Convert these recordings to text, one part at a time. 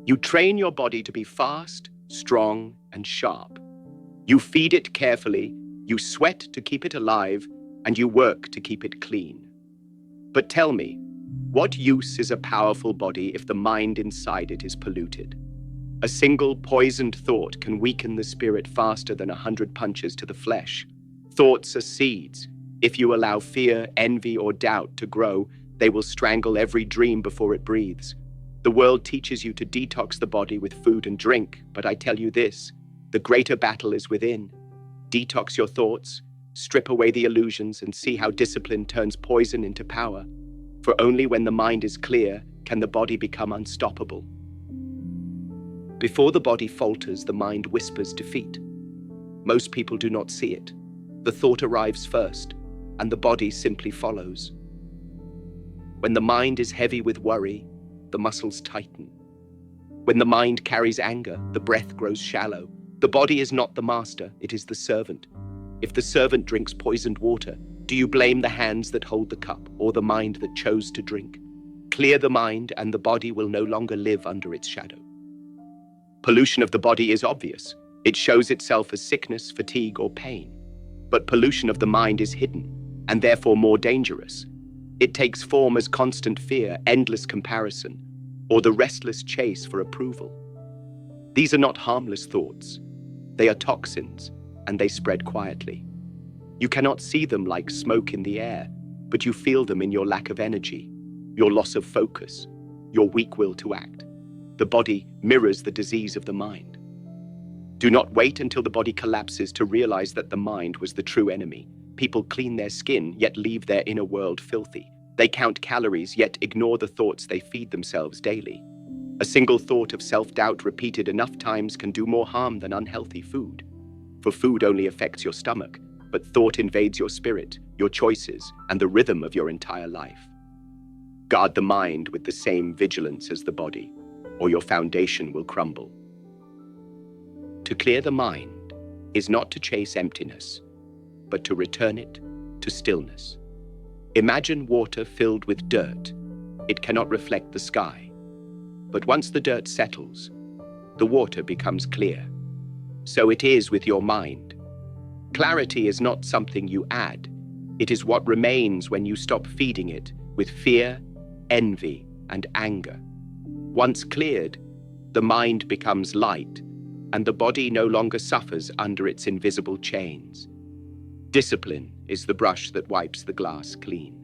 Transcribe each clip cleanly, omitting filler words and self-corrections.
You train your body to be fast, strong, and sharp. You feed it carefully, you sweat to keep it alive, and you work to keep it clean. But tell me, what use is a powerful body if the mind inside it is polluted? A single poisoned thought can weaken the spirit faster than 100 punches to the flesh. Thoughts are seeds. If you allow fear, envy, or doubt to grow, they will strangle every dream before it breathes. The world teaches you to detox the body with food and drink, but I tell you this, the greater battle is within. Detox your thoughts, strip away the illusions, and see how discipline turns poison into power. For only when the mind is clear can the body become unstoppable. Before the body falters, the mind whispers defeat. Most people do not see it. The thought arrives first, and the body simply follows. When the mind is heavy with worry, the muscles tighten. When the mind carries anger, the breath grows shallow. The body is not the master, it is the servant. If the servant drinks poisoned water, do you blame the hands that hold the cup or the mind that chose to drink? Clear the mind and the body will no longer live under its shadow. Pollution of the body is obvious. It shows itself as sickness, fatigue, or pain. But pollution of the mind is hidden, and therefore more dangerous. It takes form as constant fear, endless comparison, or the restless chase for approval. These are not harmless thoughts. They are toxins, and they spread quietly. You cannot see them like smoke in the air, but you feel them in your lack of energy, your loss of focus, your weak will to act. The body mirrors the disease of the mind. Do not wait until the body collapses to realize that the mind was the true enemy. People clean their skin, yet leave their inner world filthy. They count calories, yet ignore the thoughts they feed themselves daily. A single thought of self-doubt repeated enough times can do more harm than unhealthy food. For food only affects your stomach, but thought invades your spirit, your choices, and the rhythm of your entire life. Guard the mind with the same vigilance as the body, or your foundation will crumble. To clear the mind is not to chase emptiness, but to return it to stillness. Imagine water filled with dirt. It cannot reflect the sky. But once the dirt settles, the water becomes clear. So it is with your mind. Clarity is not something you add. It is what remains when you stop feeding it with fear, envy, and anger. Once cleared, the mind becomes light, and the body no longer suffers under its invisible chains. Discipline is the brush that wipes the glass clean.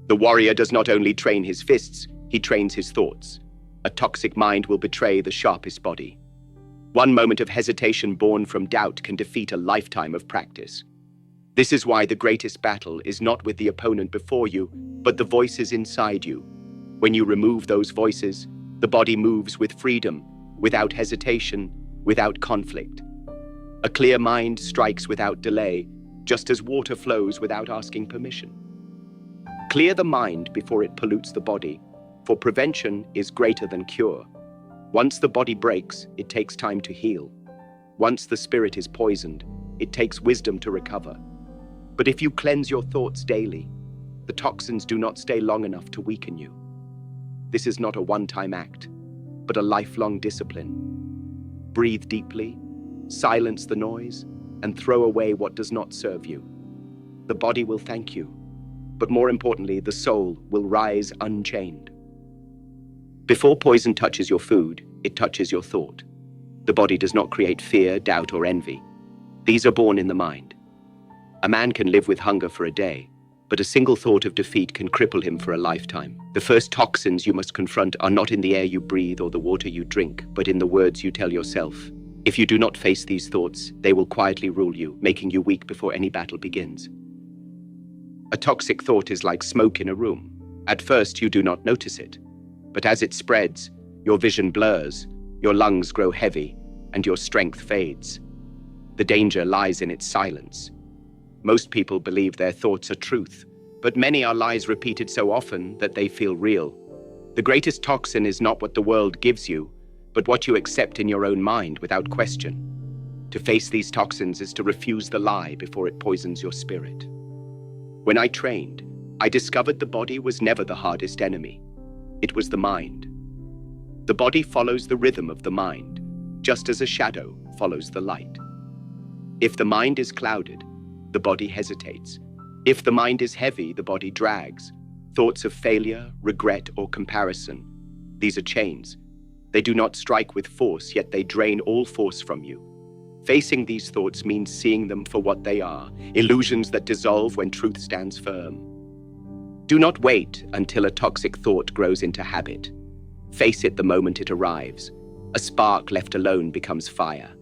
The warrior does not only train his fists, he trains his thoughts. A toxic mind will betray the sharpest body. One moment of hesitation born from doubt can defeat a lifetime of practice. This is why the greatest battle is not with the opponent before you, but the voices inside you. When you remove those voices, the body moves with freedom, without hesitation, without conflict. A clear mind strikes without delay, just as water flows without asking permission. Clear the mind before it pollutes the body, for prevention is greater than cure. Once the body breaks, it takes time to heal. Once the spirit is poisoned, it takes wisdom to recover. But if you cleanse your thoughts daily, the toxins do not stay long enough to weaken you. This is not a one-time act, but a lifelong discipline. Breathe deeply, silence the noise, and throw away what does not serve you. The body will thank you, but more importantly, the soul will rise unchained. Before poison touches your food, it touches your thought. The body does not create fear, doubt, or envy. These are born in the mind. A man can live with hunger for a day, but a single thought of defeat can cripple him for a lifetime. The first toxins you must confront are not in the air you breathe or the water you drink, but in the words you tell yourself. If you do not face these thoughts, they will quietly rule you, making you weak before any battle begins. A toxic thought is like smoke in a room. At first, you do not notice it, but as it spreads, your vision blurs, your lungs grow heavy, and your strength fades. The danger lies in its silence. Most people believe their thoughts are truth, but many are lies repeated so often that they feel real. The greatest toxin is not what the world gives you, but what you accept in your own mind without question. To face these toxins is to refuse the lie before it poisons your spirit. When I trained, I discovered the body was never the hardest enemy. It was the mind. The body follows the rhythm of the mind, just as a shadow follows the light. If the mind is clouded, the body hesitates. If the mind is heavy, the body drags. Thoughts of failure, regret, or comparison. These are chains. They do not strike with force, yet they drain all force from you. Facing these thoughts means seeing them for what they are, illusions that dissolve when truth stands firm. Do not wait until a toxic thought grows into habit. Face it the moment it arrives. A spark left alone becomes fire.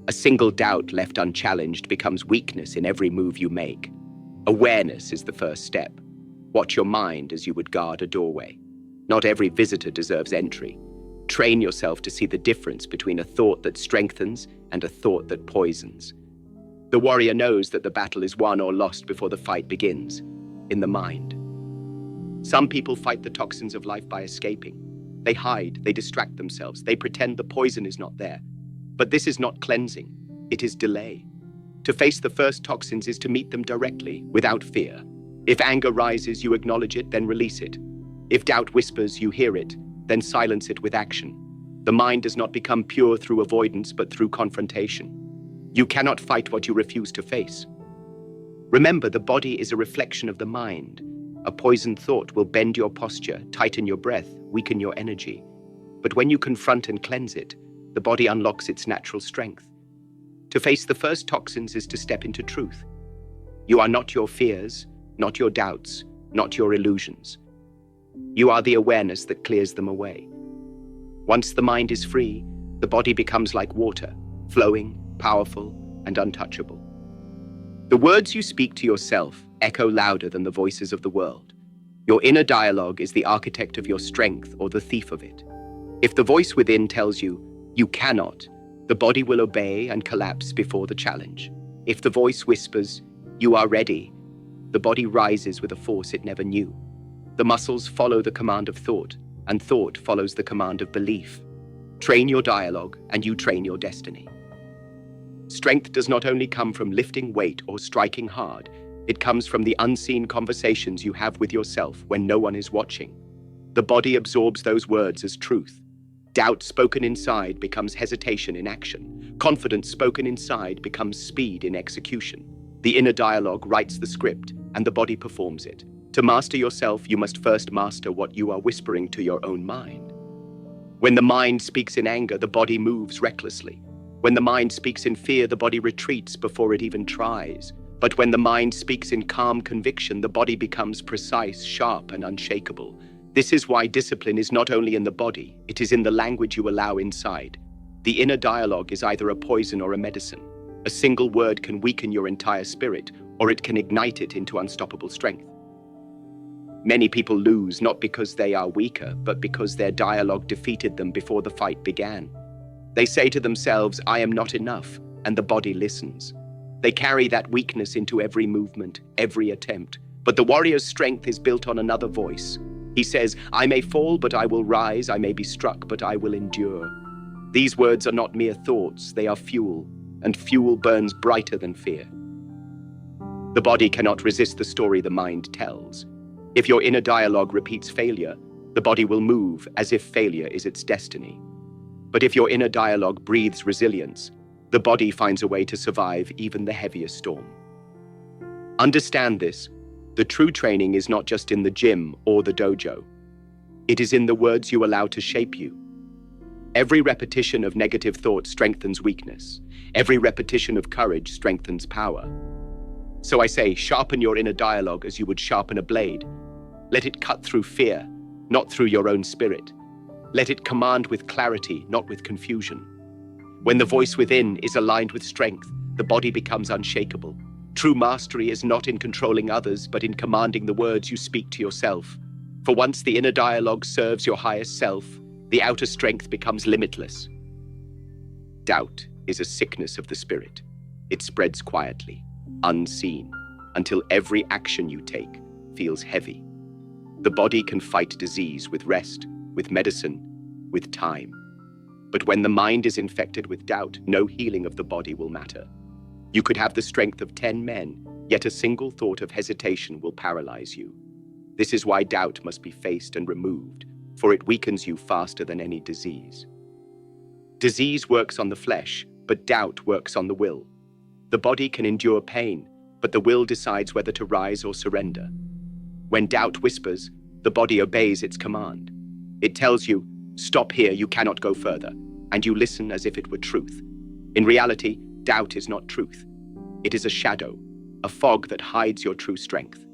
A single doubt left unchallenged becomes weakness in every move you make. Awareness is the first step. Watch your mind as you would guard a doorway. Not every visitor deserves entry. Train yourself to see the difference between a thought that strengthens and a thought that poisons. The warrior knows that the battle is won or lost before the fight begins, in the mind. Some people fight the toxins of life by escaping. They hide, they distract themselves, they pretend the poison is not there. But this is not cleansing, it is delay. To face the first toxins is to meet them directly, without fear. If anger rises, you acknowledge it, then release it. If doubt whispers, you hear it, then silence it with action. The mind does not become pure through avoidance, but through confrontation. You cannot fight what you refuse to face. Remember, the body is a reflection of the mind. A poisoned thought will bend your posture, tighten your breath, weaken your energy. But when you confront and cleanse it, the body unlocks its natural strength. To face the first toxins is to step into truth. You are not your fears, not your doubts, not your illusions. You are the awareness that clears them away. Once the mind is free, the body becomes like water, flowing, powerful, and untouchable. The words you speak to yourself echo louder than the voices of the world. Your inner dialogue is the architect of your strength or the thief of it. If the voice within tells you, you cannot, the body will obey and collapse before the challenge. If the voice whispers, you are ready, the body rises with a force it never knew. The muscles follow the command of thought, and thought follows the command of belief. Train your dialogue, and you train your destiny. Strength does not only come from lifting weight or striking hard, it comes from the unseen conversations you have with yourself when no one is watching. The body absorbs those words as truth. Doubt spoken inside becomes hesitation in action. Confidence spoken inside becomes speed in execution. The inner dialogue writes the script, and the body performs it. To master yourself, you must first master what you are whispering to your own mind. When the mind speaks in anger, the body moves recklessly. When the mind speaks in fear, the body retreats before it even tries. But when the mind speaks in calm conviction, the body becomes precise, sharp, and unshakable. This is why discipline is not only in the body, it is in the language you allow inside. The inner dialogue is either a poison or a medicine. A single word can weaken your entire spirit, or it can ignite it into unstoppable strength. Many people lose not because they are weaker, but because their dialogue defeated them before the fight began. They say to themselves, I am not enough, and the body listens. They carry that weakness into every movement, every attempt. But the warrior's strength is built on another voice. He says, I may fall, but I will rise. I may be struck, but I will endure. These words are not mere thoughts, they are fuel, and fuel burns brighter than fear. The body cannot resist the story the mind tells. If your inner dialogue repeats failure, the body will move as if failure is its destiny. But if your inner dialogue breathes resilience, the body finds a way to survive even the heaviest storm. Understand this. The true training is not just in the gym or the dojo. It is in the words you allow to shape you. Every repetition of negative thought strengthens weakness. Every repetition of courage strengthens power. So I say, sharpen your inner dialogue as you would sharpen a blade. Let it cut through fear, not through your own spirit. Let it command with clarity, not with confusion. When the voice within is aligned with strength, the body becomes unshakable. True mastery is not in controlling others, but in commanding the words you speak to yourself. For once the inner dialogue serves your highest self, the outer strength becomes limitless. Doubt is a sickness of the spirit. It spreads quietly, unseen, until every action you take feels heavy. The body can fight disease with rest, with medicine, with time. But when the mind is infected with doubt, no healing of the body will matter. You could have the strength of 10 men, yet a single thought of hesitation will paralyze you. This is why doubt must be faced and removed. for it weakens you faster than any disease. Disease works on the flesh, but doubt works on the will. The body can endure pain, but the will decides whether to rise or surrender. When doubt whispers, the body obeys its command. It tells you, "Stop here, you cannot go further," and you listen as if it were truth. In reality, doubt is not truth. It is a shadow, a fog that hides your true strength.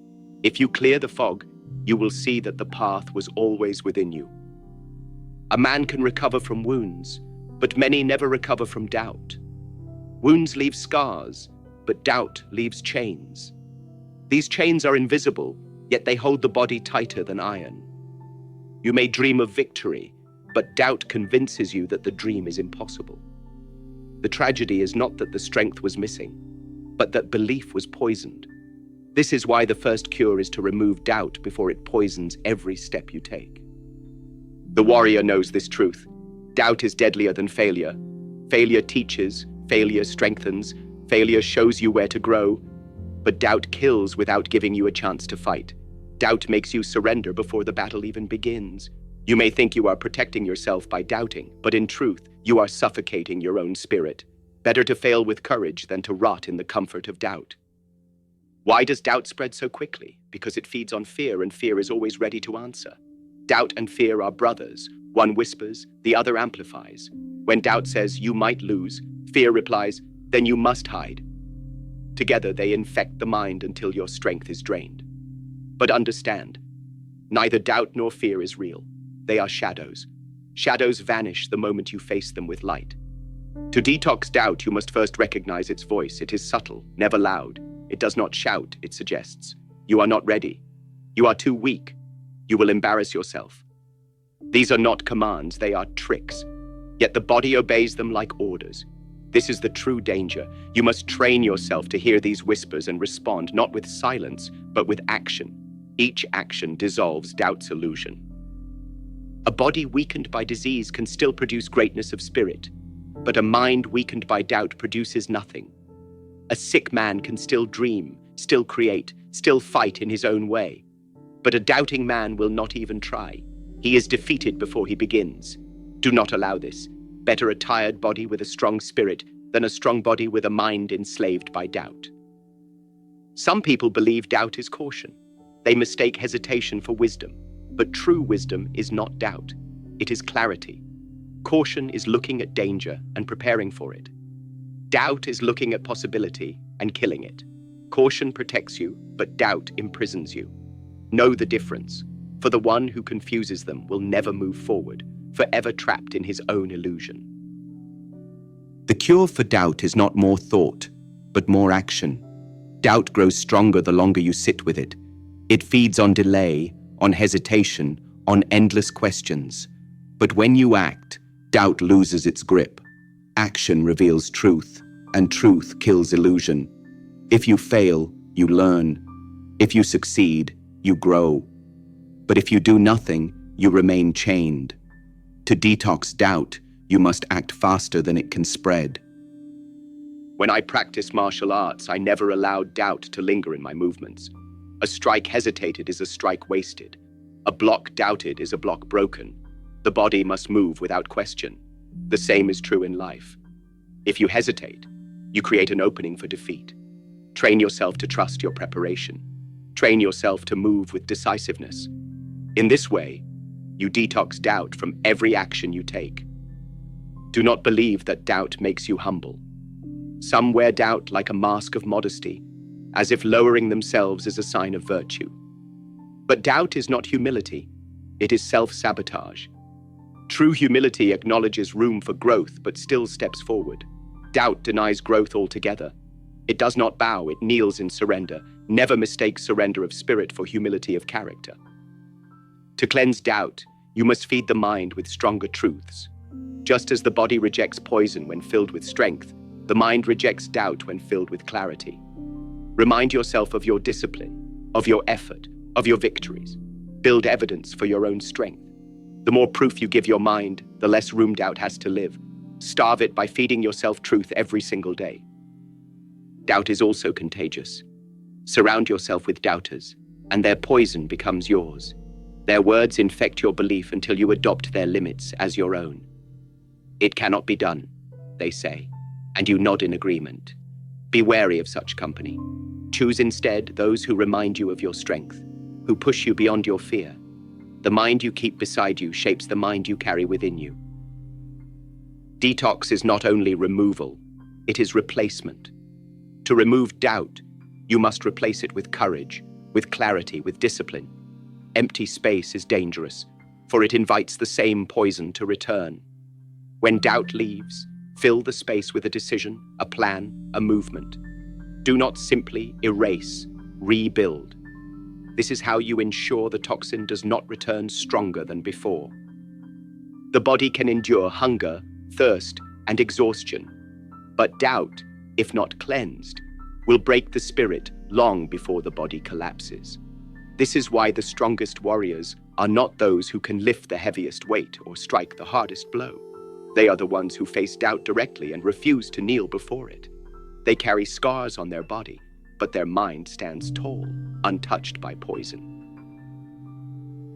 If you clear the fog, you will see that the path was always within you. A man can recover from wounds, but many never recover from doubt. Wounds leave scars, but doubt leaves chains. These chains are invisible, yet they hold the body tighter than iron. You may dream of victory, but doubt convinces you that the dream is impossible. The tragedy is not that the strength was missing, but that belief was poisoned. This is why the first cure is to remove doubt before it poisons every step you take. The warrior knows this truth. Doubt is deadlier than failure. Failure teaches, failure strengthens, failure shows you where to grow, but doubt kills without giving you a chance to fight. Doubt makes you surrender before the battle even begins. You may think you are protecting yourself by doubting, but in truth, you are suffocating your own spirit. Better to fail with courage than to rot in the comfort of doubt. Why does doubt spread so quickly? Because it feeds on fear, and fear is always ready to answer. Doubt and fear are brothers. One whispers, the other amplifies. When doubt says, "You might lose," fear replies, "Then you must hide." Together they infect the mind until your strength is drained. But understand, neither doubt nor fear is real. They are shadows. Shadows vanish the moment you face them with light. To detox doubt, you must first recognize its voice. It is subtle, never loud. It does not shout, it suggests. You are not ready. You are too weak. You will embarrass yourself. These are not commands, they are tricks. Yet the body obeys them like orders. This is the true danger. You must train yourself to hear these whispers and respond, not with silence, but with action. Each action dissolves doubt's illusion. A body weakened by disease can still produce greatness of spirit, but a mind weakened by doubt produces nothing. A sick man can still dream, still create, still fight in his own way. But a doubting man will not even try. He is defeated before he begins. Do not allow this. Better a tired body with a strong spirit than a strong body with a mind enslaved by doubt. Some people believe doubt is caution. They mistake hesitation for wisdom. But true wisdom is not doubt. It is clarity. Caution is looking at danger and preparing for it. Doubt is looking at possibility and killing it. Caution protects you, but doubt imprisons you. Know the difference, for the one who confuses them will never move forward, forever trapped in his own illusion. The cure for doubt is not more thought, but more action. Doubt grows stronger the longer you sit with it. It feeds on delay, on hesitation, on endless questions. But when you act, doubt loses its grip. Action reveals truth, and truth kills illusion. If you fail, you learn. If you succeed, you grow. But if you do nothing, you remain chained. To detox doubt, you must act faster than it can spread. When I practiced martial arts, I never allowed doubt to linger in my movements. A strike hesitated is a strike wasted. A block doubted is a block broken. The body must move without question. The same is true in life. If you hesitate, you create an opening for defeat. Train yourself to trust your preparation. Train yourself to move with decisiveness. In this way, you detox doubt from every action you take. Do not believe that doubt makes you humble. Some wear doubt like a mask of modesty, as if lowering themselves is a sign of virtue. But doubt is not humility, it is self-sabotage. True humility acknowledges room for growth but still steps forward. Doubt denies growth altogether. It does not bow, it kneels in surrender. Never mistake surrender of spirit for humility of character. To cleanse doubt, you must feed the mind with stronger truths. Just as the body rejects poison when filled with strength, the mind rejects doubt when filled with clarity. Remind yourself of your discipline, of your effort, of your victories. Build evidence for your own strength. The more proof you give your mind, the less room doubt has to live. Starve it by feeding yourself truth every single day. Doubt is also contagious. Surround yourself with doubters, and their poison becomes yours. Their words infect your belief until you adopt their limits as your own. It cannot be done, they say, and you nod in agreement. Be wary of such company. Choose instead those who remind you of your strength, who push you beyond your fear. The mind you keep beside you shapes the mind you carry within you. Detox is not only removal, it is replacement. To remove doubt, you must replace it with courage, with clarity, with discipline. Empty space is dangerous, for it invites the same poison to return. When doubt leaves, fill the space with a decision, a plan, a movement. Do not simply erase, rebuild. This is how you ensure the toxin does not return stronger than before. The body can endure hunger, thirst, and exhaustion, but doubt, if not cleansed, will break the spirit long before the body collapses. This is why the strongest warriors are not those who can lift the heaviest weight or strike the hardest blow. They are the ones who face doubt directly and refuse to kneel before it. They carry scars on their body, but their mind stands tall, untouched by poison.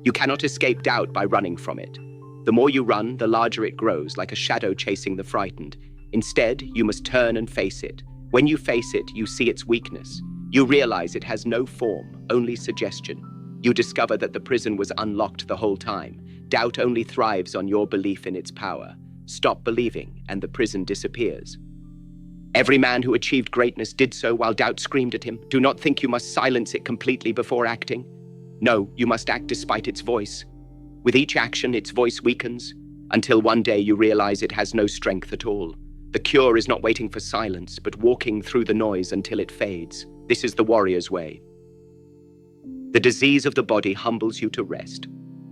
You cannot escape doubt by running from it. The more you run, the larger it grows, like a shadow chasing the frightened. Instead, you must turn and face it. When you face it, you see its weakness. You realize it has no form, only suggestion. You discover that the prison was unlocked the whole time. Doubt only thrives on your belief in its power. Stop believing, and the prison disappears. Every man who achieved greatness did so while doubt screamed at him. Do not think you must silence it completely before acting. No, you must act despite its voice. With each action, its voice weakens, until one day you realize it has no strength at all. The cure is not waiting for silence, but walking through the noise until it fades. This is the warrior's way. The disease of the body humbles you to rest.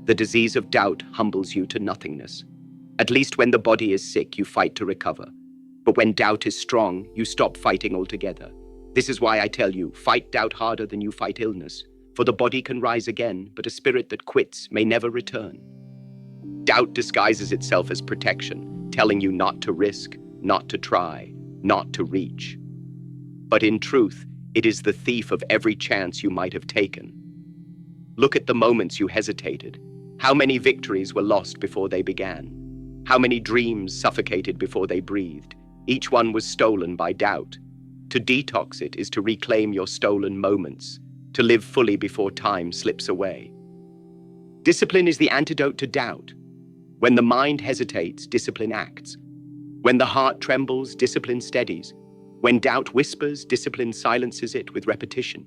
The disease of doubt humbles you to nothingness. At least when the body is sick, you fight to recover. But when doubt is strong, you stop fighting altogether. This is why I tell you, fight doubt harder than you fight illness. For the body can rise again, but a spirit that quits may never return. Doubt disguises itself as protection, telling you not to risk, not to try, not to reach. But in truth, it is the thief of every chance you might have taken. Look at the moments you hesitated. How many victories were lost before they began? How many dreams suffocated before they breathed? Each one was stolen by doubt. To detox it is to reclaim your stolen moments, to live fully before time slips away. Discipline is the antidote to doubt. When the mind hesitates, discipline acts. When the heart trembles, discipline steadies. When doubt whispers, discipline silences it with repetition.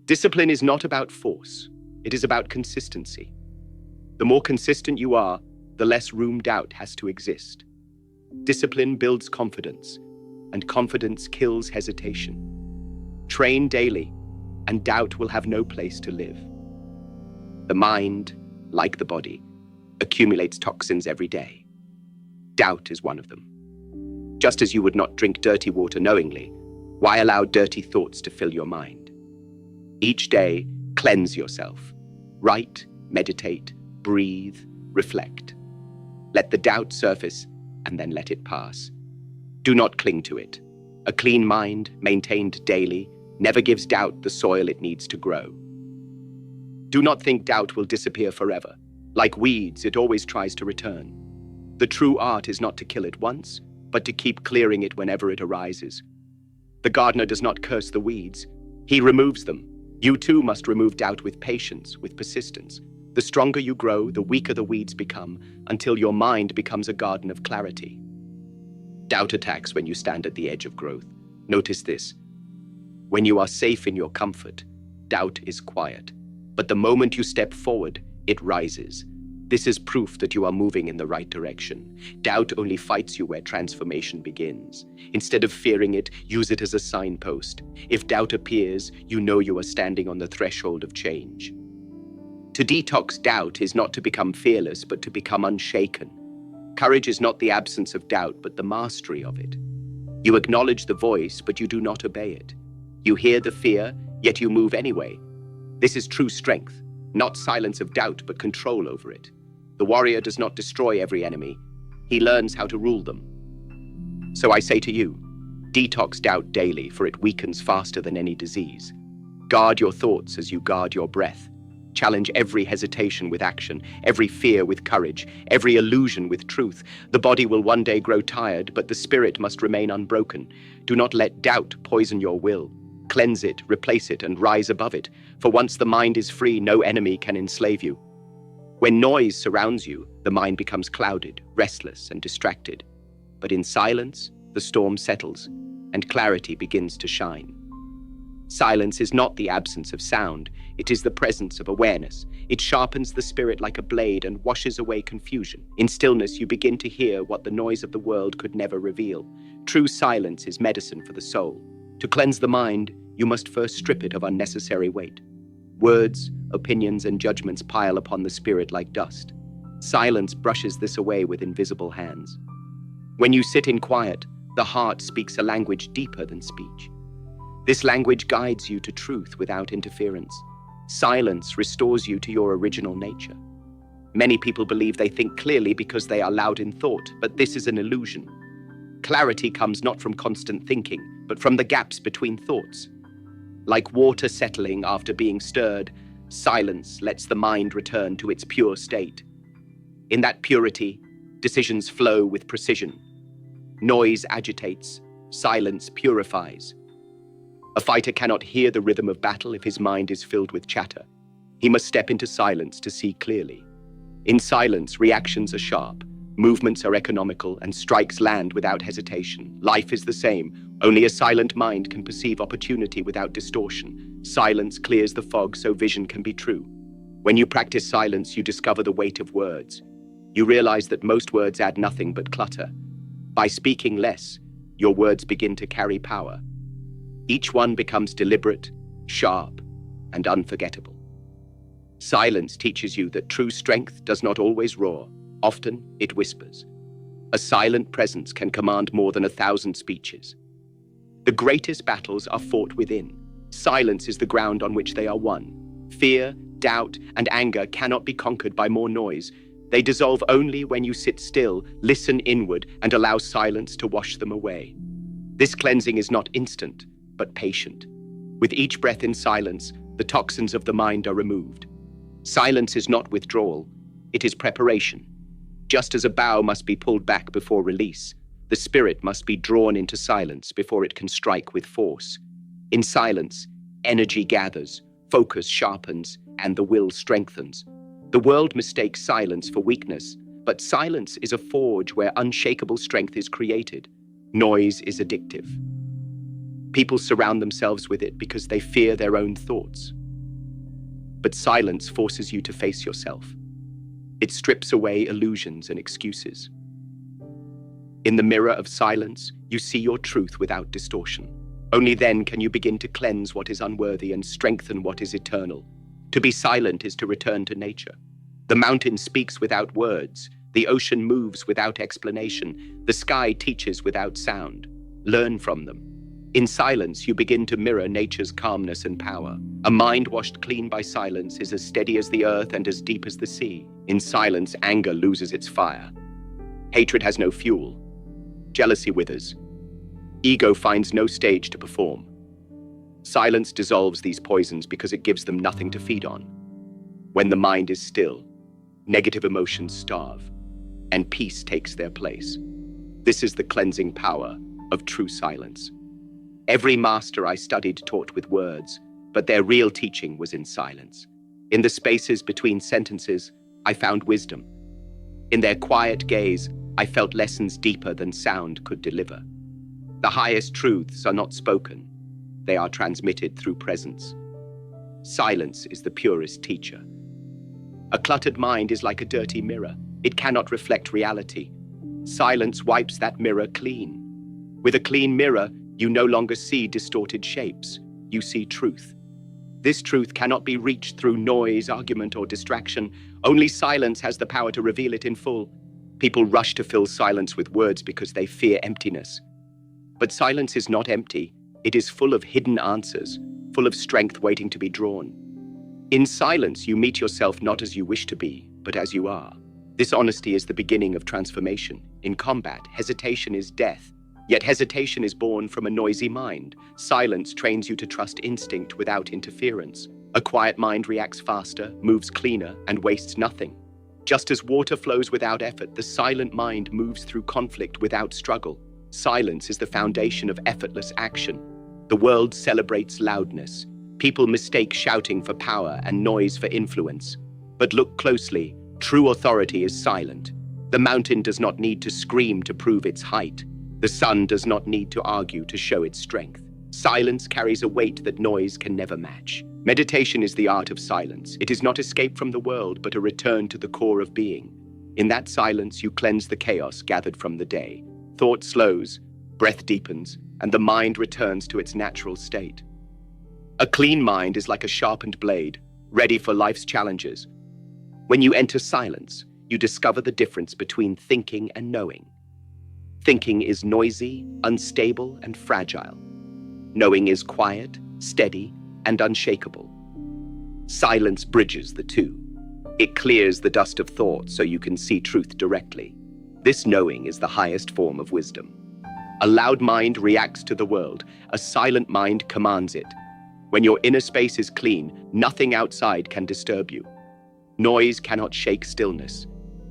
Discipline is not about force. It is about consistency. The more consistent you are, the less room doubt has to exist. Discipline builds confidence, and confidence kills hesitation. Train daily, and doubt will have no place to live. The mind, like the body, accumulates toxins every day. Doubt is one of them. Just as you would not drink dirty water knowingly, why allow dirty thoughts to fill your mind? Each day, cleanse yourself. Write, meditate, breathe, reflect. Let the doubt surface, and then let it pass. Do not cling to it. A clean mind, maintained daily, never gives doubt the soil it needs to grow. Do not think doubt will disappear forever. Like weeds, it always tries to return. The true art is not to kill it once, but to keep clearing it whenever it arises. The gardener does not curse the weeds. He removes them. You too must remove doubt with patience, with persistence. The stronger you grow, the weaker the weeds become, until your mind becomes a garden of clarity. Doubt attacks when you stand at the edge of growth. Notice this. When you are safe in your comfort, doubt is quiet. But the moment you step forward, it rises. This is proof that you are moving in the right direction. Doubt only fights you where transformation begins. Instead of fearing it, use it as a signpost. If doubt appears, you know you are standing on the threshold of change. To detox doubt is not to become fearless, but to become unshaken. Courage is not the absence of doubt, but the mastery of it. You acknowledge the voice, but you do not obey it. You hear the fear, yet you move anyway. This is true strength, not silence of doubt, but control over it. The warrior does not destroy every enemy. He learns how to rule them. So I say to you, detox doubt daily, for it weakens faster than any disease. Guard your thoughts as you guard your breath. Challenge every hesitation with action, every fear with courage, every illusion with truth. The body will one day grow tired, but the spirit must remain unbroken. Do not let doubt poison your will. Cleanse it, replace it, and rise above it. For once the mind is free, no enemy can enslave you. When noise surrounds you, the mind becomes clouded, restless, and distracted. But in silence, the storm settles, and clarity begins to shine. Silence is not the absence of sound, it is the presence of awareness. It sharpens the spirit like a blade and washes away confusion. In stillness, you begin to hear what the noise of the world could never reveal. True silence is medicine for the soul. To cleanse the mind, you must first strip it of unnecessary weight. Words, opinions, and judgments pile upon the spirit like dust. Silence brushes this away with invisible hands. When you sit in quiet, the heart speaks a language deeper than speech. This language guides you to truth without interference. Silence restores you to your original nature. Many people believe they think clearly because they are loud in thought, but this is an illusion. Clarity comes not from constant thinking, but from the gaps between thoughts. Like water settling after being stirred, silence lets the mind return to its pure state. In that purity, decisions flow with precision. Noise agitates, silence purifies. A fighter cannot hear the rhythm of battle if his mind is filled with chatter. He must step into silence to see clearly. In silence, reactions are sharp, movements are economical, and strikes land without hesitation. Life is the same. Only a silent mind can perceive opportunity without distortion. Silence clears the fog so vision can be true. When you practice silence, you discover the weight of words. You realize that most words add nothing but clutter. By speaking less, your words begin to carry power. Each one becomes deliberate, sharp, and unforgettable. Silence teaches you that true strength does not always roar. Often, it whispers. A silent presence can command more than 1,000 speeches. The greatest battles are fought within. Silence is the ground on which they are won. Fear, doubt, and anger cannot be conquered by more noise. They dissolve only when you sit still, listen inward, and allow silence to wash them away. This cleansing is not instant, but patient. With each breath in silence, the toxins of the mind are removed. Silence is not withdrawal, it is preparation. Just as a bow must be pulled back before release, the spirit must be drawn into silence before it can strike with force. In silence, energy gathers, focus sharpens, and the will strengthens. The world mistakes silence for weakness, but silence is a forge where unshakable strength is created. Noise is addictive. People surround themselves with it because they fear their own thoughts. But silence forces you to face yourself. It strips away illusions and excuses. In the mirror of silence, you see your truth without distortion. Only then can you begin to cleanse what is unworthy and strengthen what is eternal. To be silent is to return to nature. The mountain speaks without words. The ocean moves without explanation. The sky teaches without sound. Learn from them. In silence, you begin to mirror nature's calmness and power. A mind washed clean by silence is as steady as the earth and as deep as the sea. In silence, anger loses its fire. Hatred has no fuel. Jealousy withers. Ego finds no stage to perform. Silence dissolves these poisons because it gives them nothing to feed on. When the mind is still, negative emotions starve, and peace takes their place. This is the cleansing power of true silence. Every master I studied taught with words, but their real teaching was in silence. In the spaces between sentences, I found wisdom. In their quiet gaze, I felt lessons deeper than sound could deliver. The highest truths are not spoken. They are transmitted through presence. Silence is the purest teacher. A cluttered mind is like a dirty mirror. It cannot reflect reality. Silence wipes that mirror clean. With a clean mirror, you no longer see distorted shapes. You see truth. This truth cannot be reached through noise, argument, or distraction. Only silence has the power to reveal it in full. People rush to fill silence with words because they fear emptiness. But silence is not empty. It is full of hidden answers, full of strength waiting to be drawn. In silence, you meet yourself not as you wish to be, but as you are. This honesty is the beginning of transformation. In combat, hesitation is death. Yet hesitation is born from a noisy mind. Silence trains you to trust instinct without interference. A quiet mind reacts faster, moves cleaner, and wastes nothing. Just as water flows without effort, the silent mind moves through conflict without struggle. Silence is the foundation of effortless action. The world celebrates loudness. People mistake shouting for power and noise for influence. But look closely, true authority is silent. The mountain does not need to scream to prove its height. The sun does not need to argue to show its strength. Silence carries a weight that noise can never match. Meditation is the art of silence. It is not escape from the world, but a return to the core of being. In that silence, you cleanse the chaos gathered from the day. Thought slows, breath deepens, and the mind returns to its natural state. A clean mind is like a sharpened blade, ready for life's challenges. When you enter silence, you discover the difference between thinking and knowing. Thinking is noisy, unstable, and fragile. Knowing is quiet, steady, and unshakable. Silence bridges the two. It clears the dust of thought so you can see truth directly. This knowing is the highest form of wisdom. A loud mind reacts to the world. A silent mind commands it. When your inner space is clean, nothing outside can disturb you. Noise cannot shake stillness.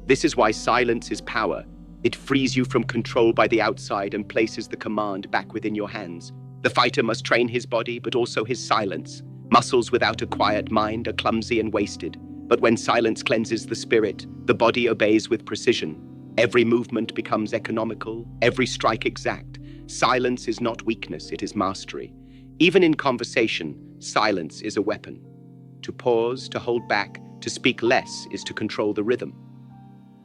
This is why silence is power. It frees you from control by the outside and places the command back within your hands. The fighter must train his body, but also his silence. Muscles without a quiet mind are clumsy and wasted. But when silence cleanses the spirit, the body obeys with precision. Every movement becomes economical, every strike exact. Silence is not weakness, it is mastery. Even in conversation, silence is a weapon. To pause, to hold back, to speak less is to control the rhythm.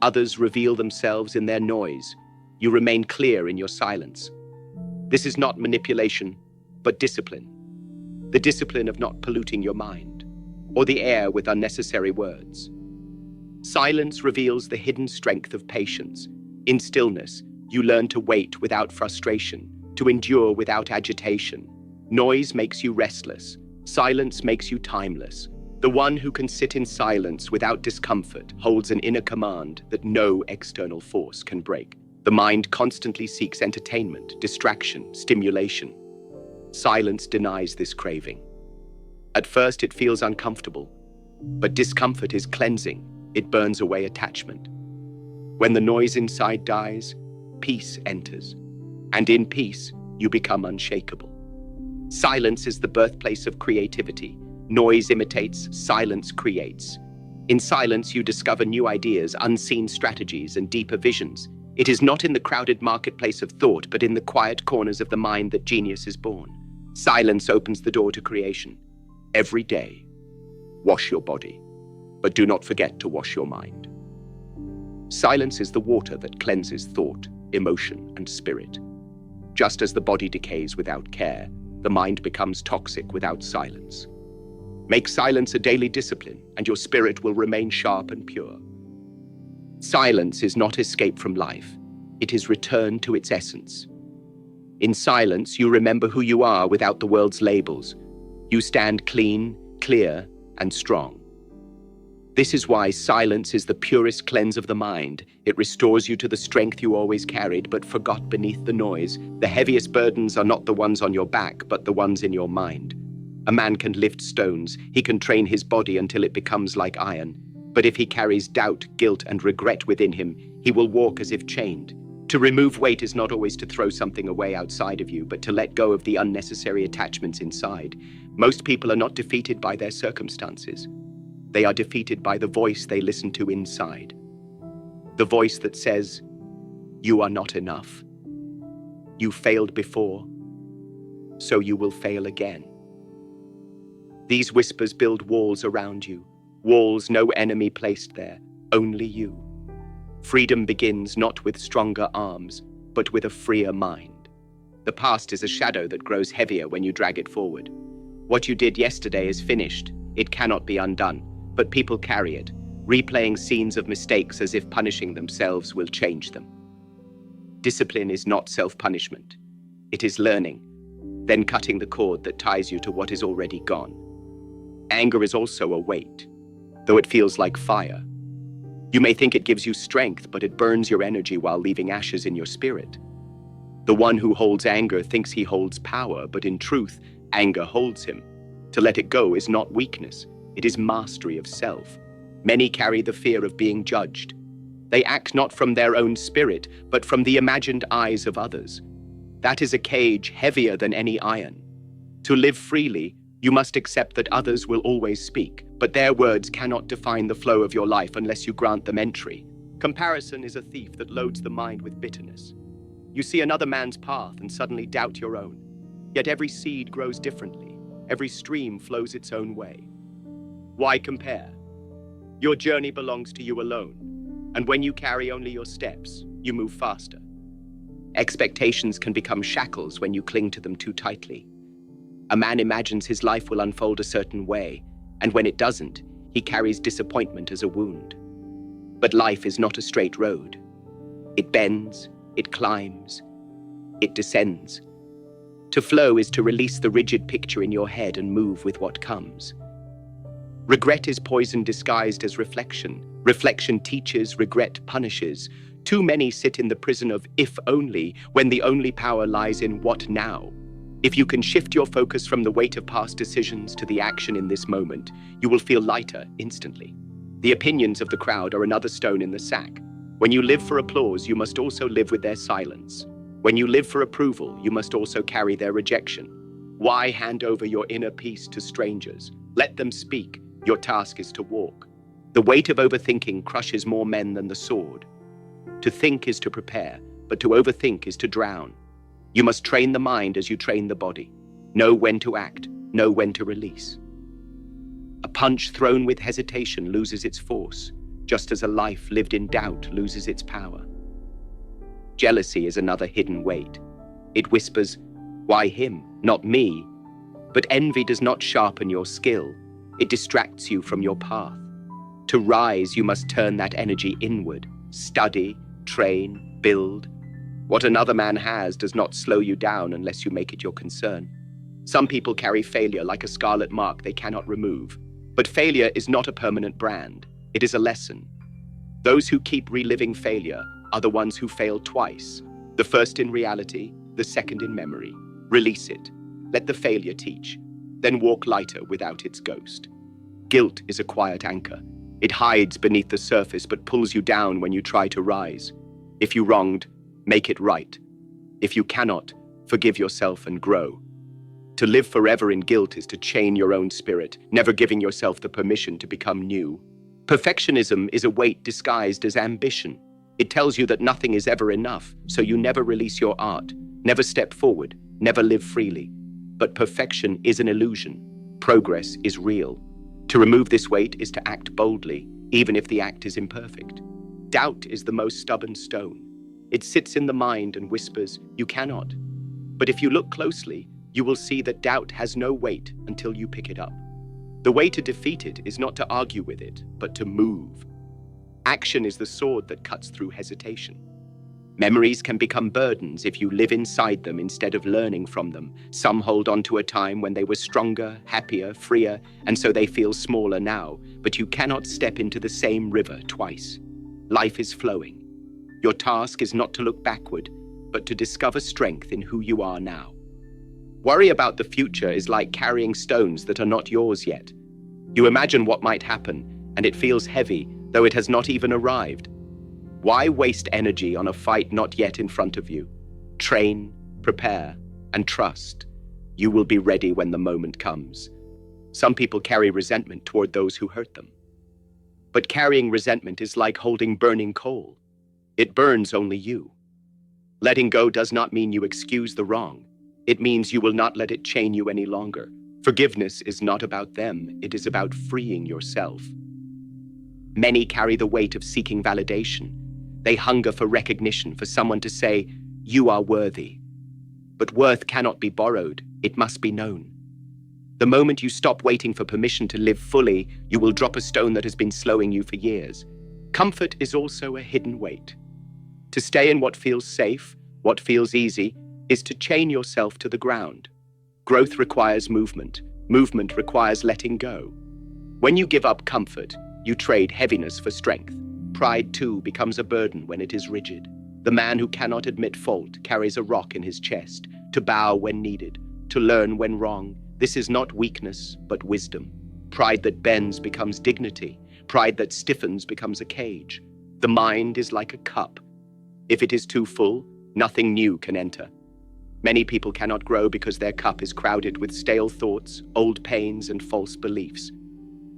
Others reveal themselves in their noise. You remain clear in your silence. This is not manipulation, but discipline. The discipline of not polluting your mind, or the air with unnecessary words. Silence reveals the hidden strength of patience. In stillness, you learn to wait without frustration, to endure without agitation. Noise makes you restless. Silence makes you timeless. The one who can sit in silence without discomfort holds an inner command that no external force can break. The mind constantly seeks entertainment, distraction, stimulation. Silence denies this craving. At first, it feels uncomfortable, but discomfort is cleansing. It burns away attachment. When the noise inside dies, peace enters. And in peace, you become unshakable. Silence is the birthplace of creativity. Noise imitates, silence creates. In silence, you discover new ideas, unseen strategies, and deeper visions. It is not in the crowded marketplace of thought, but in the quiet corners of the mind that genius is born. Silence opens the door to creation. Every day, wash your body, but do not forget to wash your mind. Silence is the water that cleanses thought, emotion, and spirit. Just as the body decays without care, the mind becomes toxic without silence. Make silence a daily discipline, and your spirit will remain sharp and pure. Silence is not escape from life. It is return to its essence. In silence, you remember who you are without the world's labels. You stand clean, clear, and strong. This is why silence is the purest cleanse of the mind. It restores you to the strength you always carried but forgot beneath the noise. The heaviest burdens are not the ones on your back, but the ones in your mind. A man can lift stones. He can train his body until it becomes like iron. But if he carries doubt, guilt, and regret within him, he will walk as if chained. To remove weight is not always to throw something away outside of you, but to let go of the unnecessary attachments inside. Most people are not defeated by their circumstances. They are defeated by the voice they listen to inside. The voice that says, "You are not enough. You failed before, so you will fail again." These whispers build walls around you, walls no enemy placed there, only you. Freedom begins not with stronger arms, but with a freer mind. The past is a shadow that grows heavier when you drag it forward. What you did yesterday is finished. It cannot be undone, but people carry it, replaying scenes of mistakes as if punishing themselves will change them. Discipline is not self-punishment. It is learning, then cutting the cord that ties you to what is already gone. Anger is also a weight, though it feels like fire. You may think it gives you strength, but it burns your energy while leaving ashes in your spirit. The one who holds anger thinks he holds power, but in truth, anger holds him. To let it go is not weakness, it is mastery of self. Many carry the fear of being judged. They act not from their own spirit, but from the imagined eyes of others. That is a cage heavier than any iron. To live freely, you must accept that others will always speak, but their words cannot define the flow of your life unless you grant them entry. Comparison is a thief that loads the mind with bitterness. You see another man's path and suddenly doubt your own. Yet every seed grows differently. Every stream flows its own way. Why compare? Your journey belongs to you alone, and when you carry only your steps, you move faster. Expectations can become shackles when you cling to them too tightly. A man imagines his life will unfold a certain way, and when it doesn't, he carries disappointment as a wound. But life is not a straight road. It bends, it climbs, it descends. To flow is to release the rigid picture in your head and move with what comes. Regret is poison disguised as reflection. Reflection teaches, regret punishes. Too many sit in the prison of if only, when the only power lies in what now. If you can shift your focus from the weight of past decisions to the action in this moment, you will feel lighter instantly. The opinions of the crowd are another stone in the sack. When you live for applause, you must also live with their silence. When you live for approval, you must also carry their rejection. Why hand over your inner peace to strangers? Let them speak. Your task is to walk. The weight of overthinking crushes more men than the sword. To think is to prepare, but to overthink is to drown. You must train the mind as you train the body. Know when to act, know when to release. A punch thrown with hesitation loses its force, just as a life lived in doubt loses its power. Jealousy is another hidden weight. It whispers, "Why him, not me?" But envy does not sharpen your skill. It distracts you from your path. To rise, you must turn that energy inward. Study, train, build. What another man has does not slow you down unless you make it your concern. Some people carry failure like a scarlet mark they cannot remove. But failure is not a permanent brand. It is a lesson. Those who keep reliving failure are the ones who fail twice. The first in reality, the second in memory. Release it. Let the failure teach. Then walk lighter without its ghost. Guilt is a quiet anchor. It hides beneath the surface but pulls you down when you try to rise. If you wronged, make it right. If you cannot, forgive yourself and grow. To live forever in guilt is to chain your own spirit, never giving yourself the permission to become new. Perfectionism is a weight disguised as ambition. It tells you that nothing is ever enough, so you never release your art, never step forward, never live freely. But perfection is an illusion. Progress is real. To remove this weight is to act boldly, even if the act is imperfect. Doubt is the most stubborn stone. It sits in the mind and whispers, "You cannot." But if you look closely, you will see that doubt has no weight until you pick it up. The way to defeat it is not to argue with it, but to move. Action is the sword that cuts through hesitation. Memories can become burdens if you live inside them instead of learning from them. Some hold on to a time when they were stronger, happier, freer, and so they feel smaller now, but you cannot step into the same river twice. Life is flowing. Your task is not to look backward, but to discover strength in who you are now. Worry about the future is like carrying stones that are not yours yet. You imagine what might happen, and it feels heavy, though it has not even arrived. Why waste energy on a fight not yet in front of you? Train, prepare, and trust. You will be ready when the moment comes. Some people carry resentment toward those who hurt them. But carrying resentment is like holding burning coal. It burns only you. Letting go does not mean you excuse the wrong. It means you will not let it chain you any longer. Forgiveness is not about them, it is about freeing yourself. Many carry the weight of seeking validation. They hunger for recognition, for someone to say, "You are worthy." But worth cannot be borrowed, it must be known. The moment you stop waiting for permission to live fully, you will drop a stone that has been slowing you for years. Comfort is also a hidden weight. To stay in what feels safe, what feels easy, is to chain yourself to the ground. Growth requires movement. Movement requires letting go. When you give up comfort, you trade heaviness for strength. Pride, too, becomes a burden when it is rigid. The man who cannot admit fault carries a rock in his chest, to bow when needed, to learn when wrong, This is not weakness, but wisdom. Pride that bends becomes dignity. Pride that stiffens becomes a cage. The mind is like a cup. If it is too full, nothing new can enter. Many people cannot grow because their cup is crowded with stale thoughts, old pains, and false beliefs.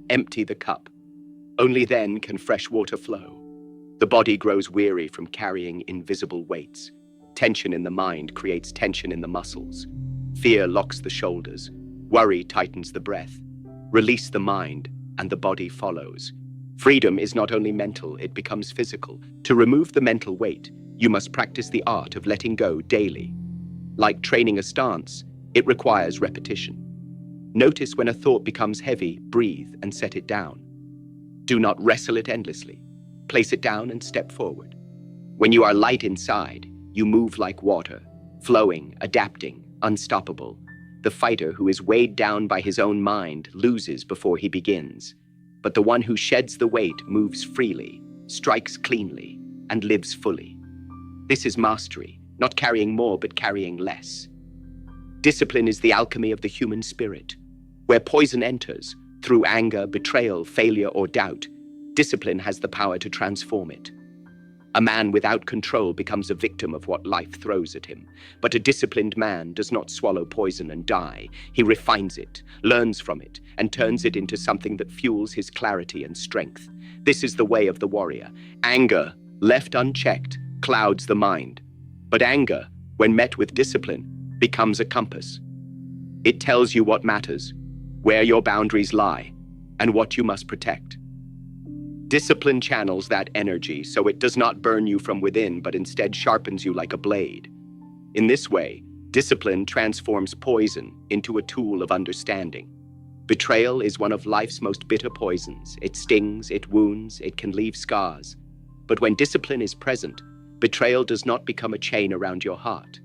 Empty the cup. Only then can fresh water flow. The body grows weary from carrying invisible weights. Tension in the mind creates tension in the muscles. Fear locks the shoulders. Worry tightens the breath. Release the mind, and the body follows. Freedom is not only mental, it becomes physical. To remove the mental weight, you must practice the art of letting go daily. Like training a stance, it requires repetition. Notice when a thought becomes heavy, breathe and set it down. Do not wrestle it endlessly. Place it down and step forward. When you are light inside, you move like water, flowing, adapting, unstoppable. The fighter who is weighed down by his own mind loses before he begins. But the one who sheds the weight moves freely, strikes cleanly, and lives fully. This is mastery, not carrying more but carrying less. Discipline is the alchemy of the human spirit. Where poison enters, through anger, betrayal, failure, or doubt, discipline has the power to transform it. A man without control becomes a victim of what life throws at him. But a disciplined man does not swallow poison and die. He refines it, learns from it, and turns it into something that fuels his clarity and strength. This is the way of the warrior. Anger, left unchecked, clouds the mind. But anger, when met with discipline, becomes a compass. It tells you what matters, where your boundaries lie, and what you must protect. Discipline channels that energy so it does not burn you from within, but instead sharpens you like a blade. In this way, discipline transforms poison into a tool of understanding. Betrayal is one of life's most bitter poisons. It stings, it wounds, it can leave scars. But when discipline is present, betrayal does not become a chain around your heart.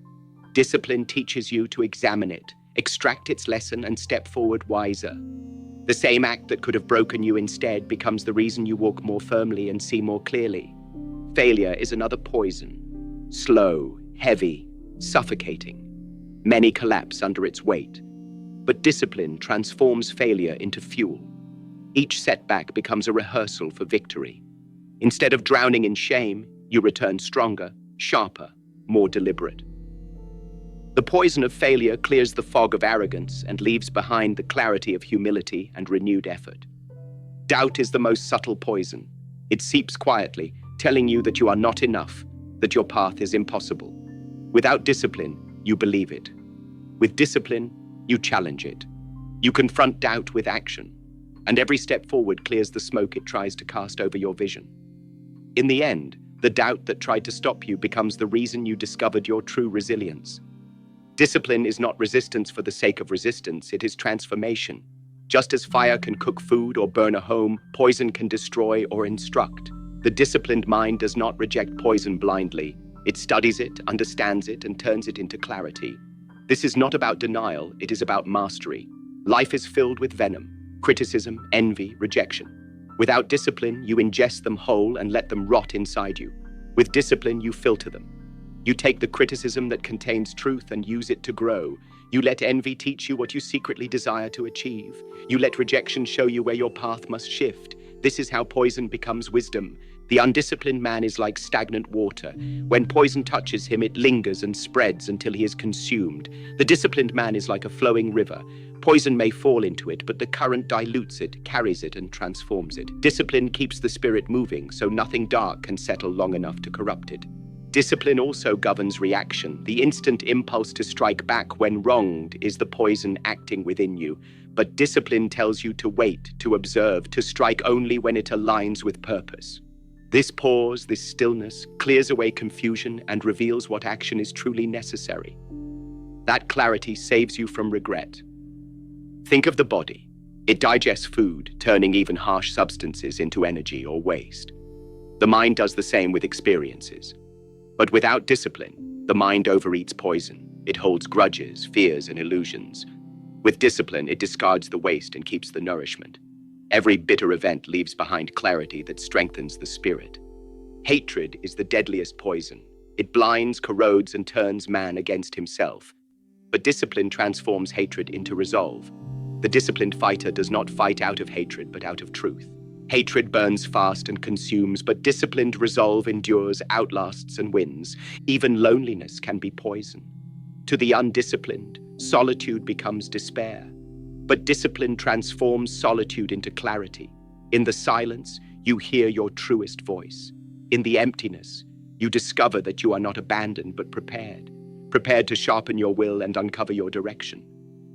Discipline teaches you to examine it, extract its lesson, and step forward wiser. The same act that could have broken you instead becomes the reason you walk more firmly and see more clearly. Failure is another poison. Slow, heavy, suffocating. Many collapse under its weight. But discipline transforms failure into fuel. Each setback becomes a rehearsal for victory. Instead of drowning in shame, you return stronger, sharper, more deliberate. The poison of failure clears the fog of arrogance and leaves behind the clarity of humility and renewed effort. Doubt is the most subtle poison. It seeps quietly, telling you that you are not enough, that your path is impossible. Without discipline, you believe it. With discipline, you challenge it. You confront doubt with action, and every step forward clears the smoke it tries to cast over your vision. In the end, the doubt that tried to stop you becomes the reason you discovered your true resilience. Discipline is not resistance for the sake of resistance, it is transformation. Just as fire can cook food or burn a home, poison can destroy or instruct. The disciplined mind does not reject poison blindly. It studies it, understands it, and turns it into clarity. This is not about denial, it is about mastery. Life is filled with venom, criticism, envy, rejection. Without discipline, you ingest them whole and let them rot inside you. With discipline, you filter them. You take the criticism that contains truth and use it to grow. You let envy teach you what you secretly desire to achieve. You let rejection show you where your path must shift. This is how poison becomes wisdom. The undisciplined man is like stagnant water. When poison touches him, it lingers and spreads until he is consumed. The disciplined man is like a flowing river. Poison may fall into it, but the current dilutes it, carries it, and transforms it. Discipline keeps the spirit moving, so nothing dark can settle long enough to corrupt it. Discipline also governs reaction. The instant impulse to strike back when wronged is the poison acting within you. But discipline tells you to wait, to observe, to strike only when it aligns with purpose. This pause, this stillness, clears away confusion and reveals what action is truly necessary. That clarity saves you from regret. Think of the body. It digests food, turning even harsh substances into energy or waste. The mind does the same with experiences. But without discipline, the mind overeats poison. It holds grudges, fears, and illusions. With discipline, it discards the waste and keeps the nourishment. Every bitter event leaves behind clarity that strengthens the spirit. Hatred is the deadliest poison. It blinds, corrodes, and turns man against himself. But discipline transforms hatred into resolve. The disciplined fighter does not fight out of hatred, but out of truth. Hatred burns fast and consumes, but disciplined resolve endures, outlasts, and wins. Even loneliness can be poison. To the undisciplined, solitude becomes despair. But discipline transforms solitude into clarity. In the silence, you hear your truest voice. In the emptiness, you discover that you are not abandoned but prepared to sharpen your will and uncover your direction.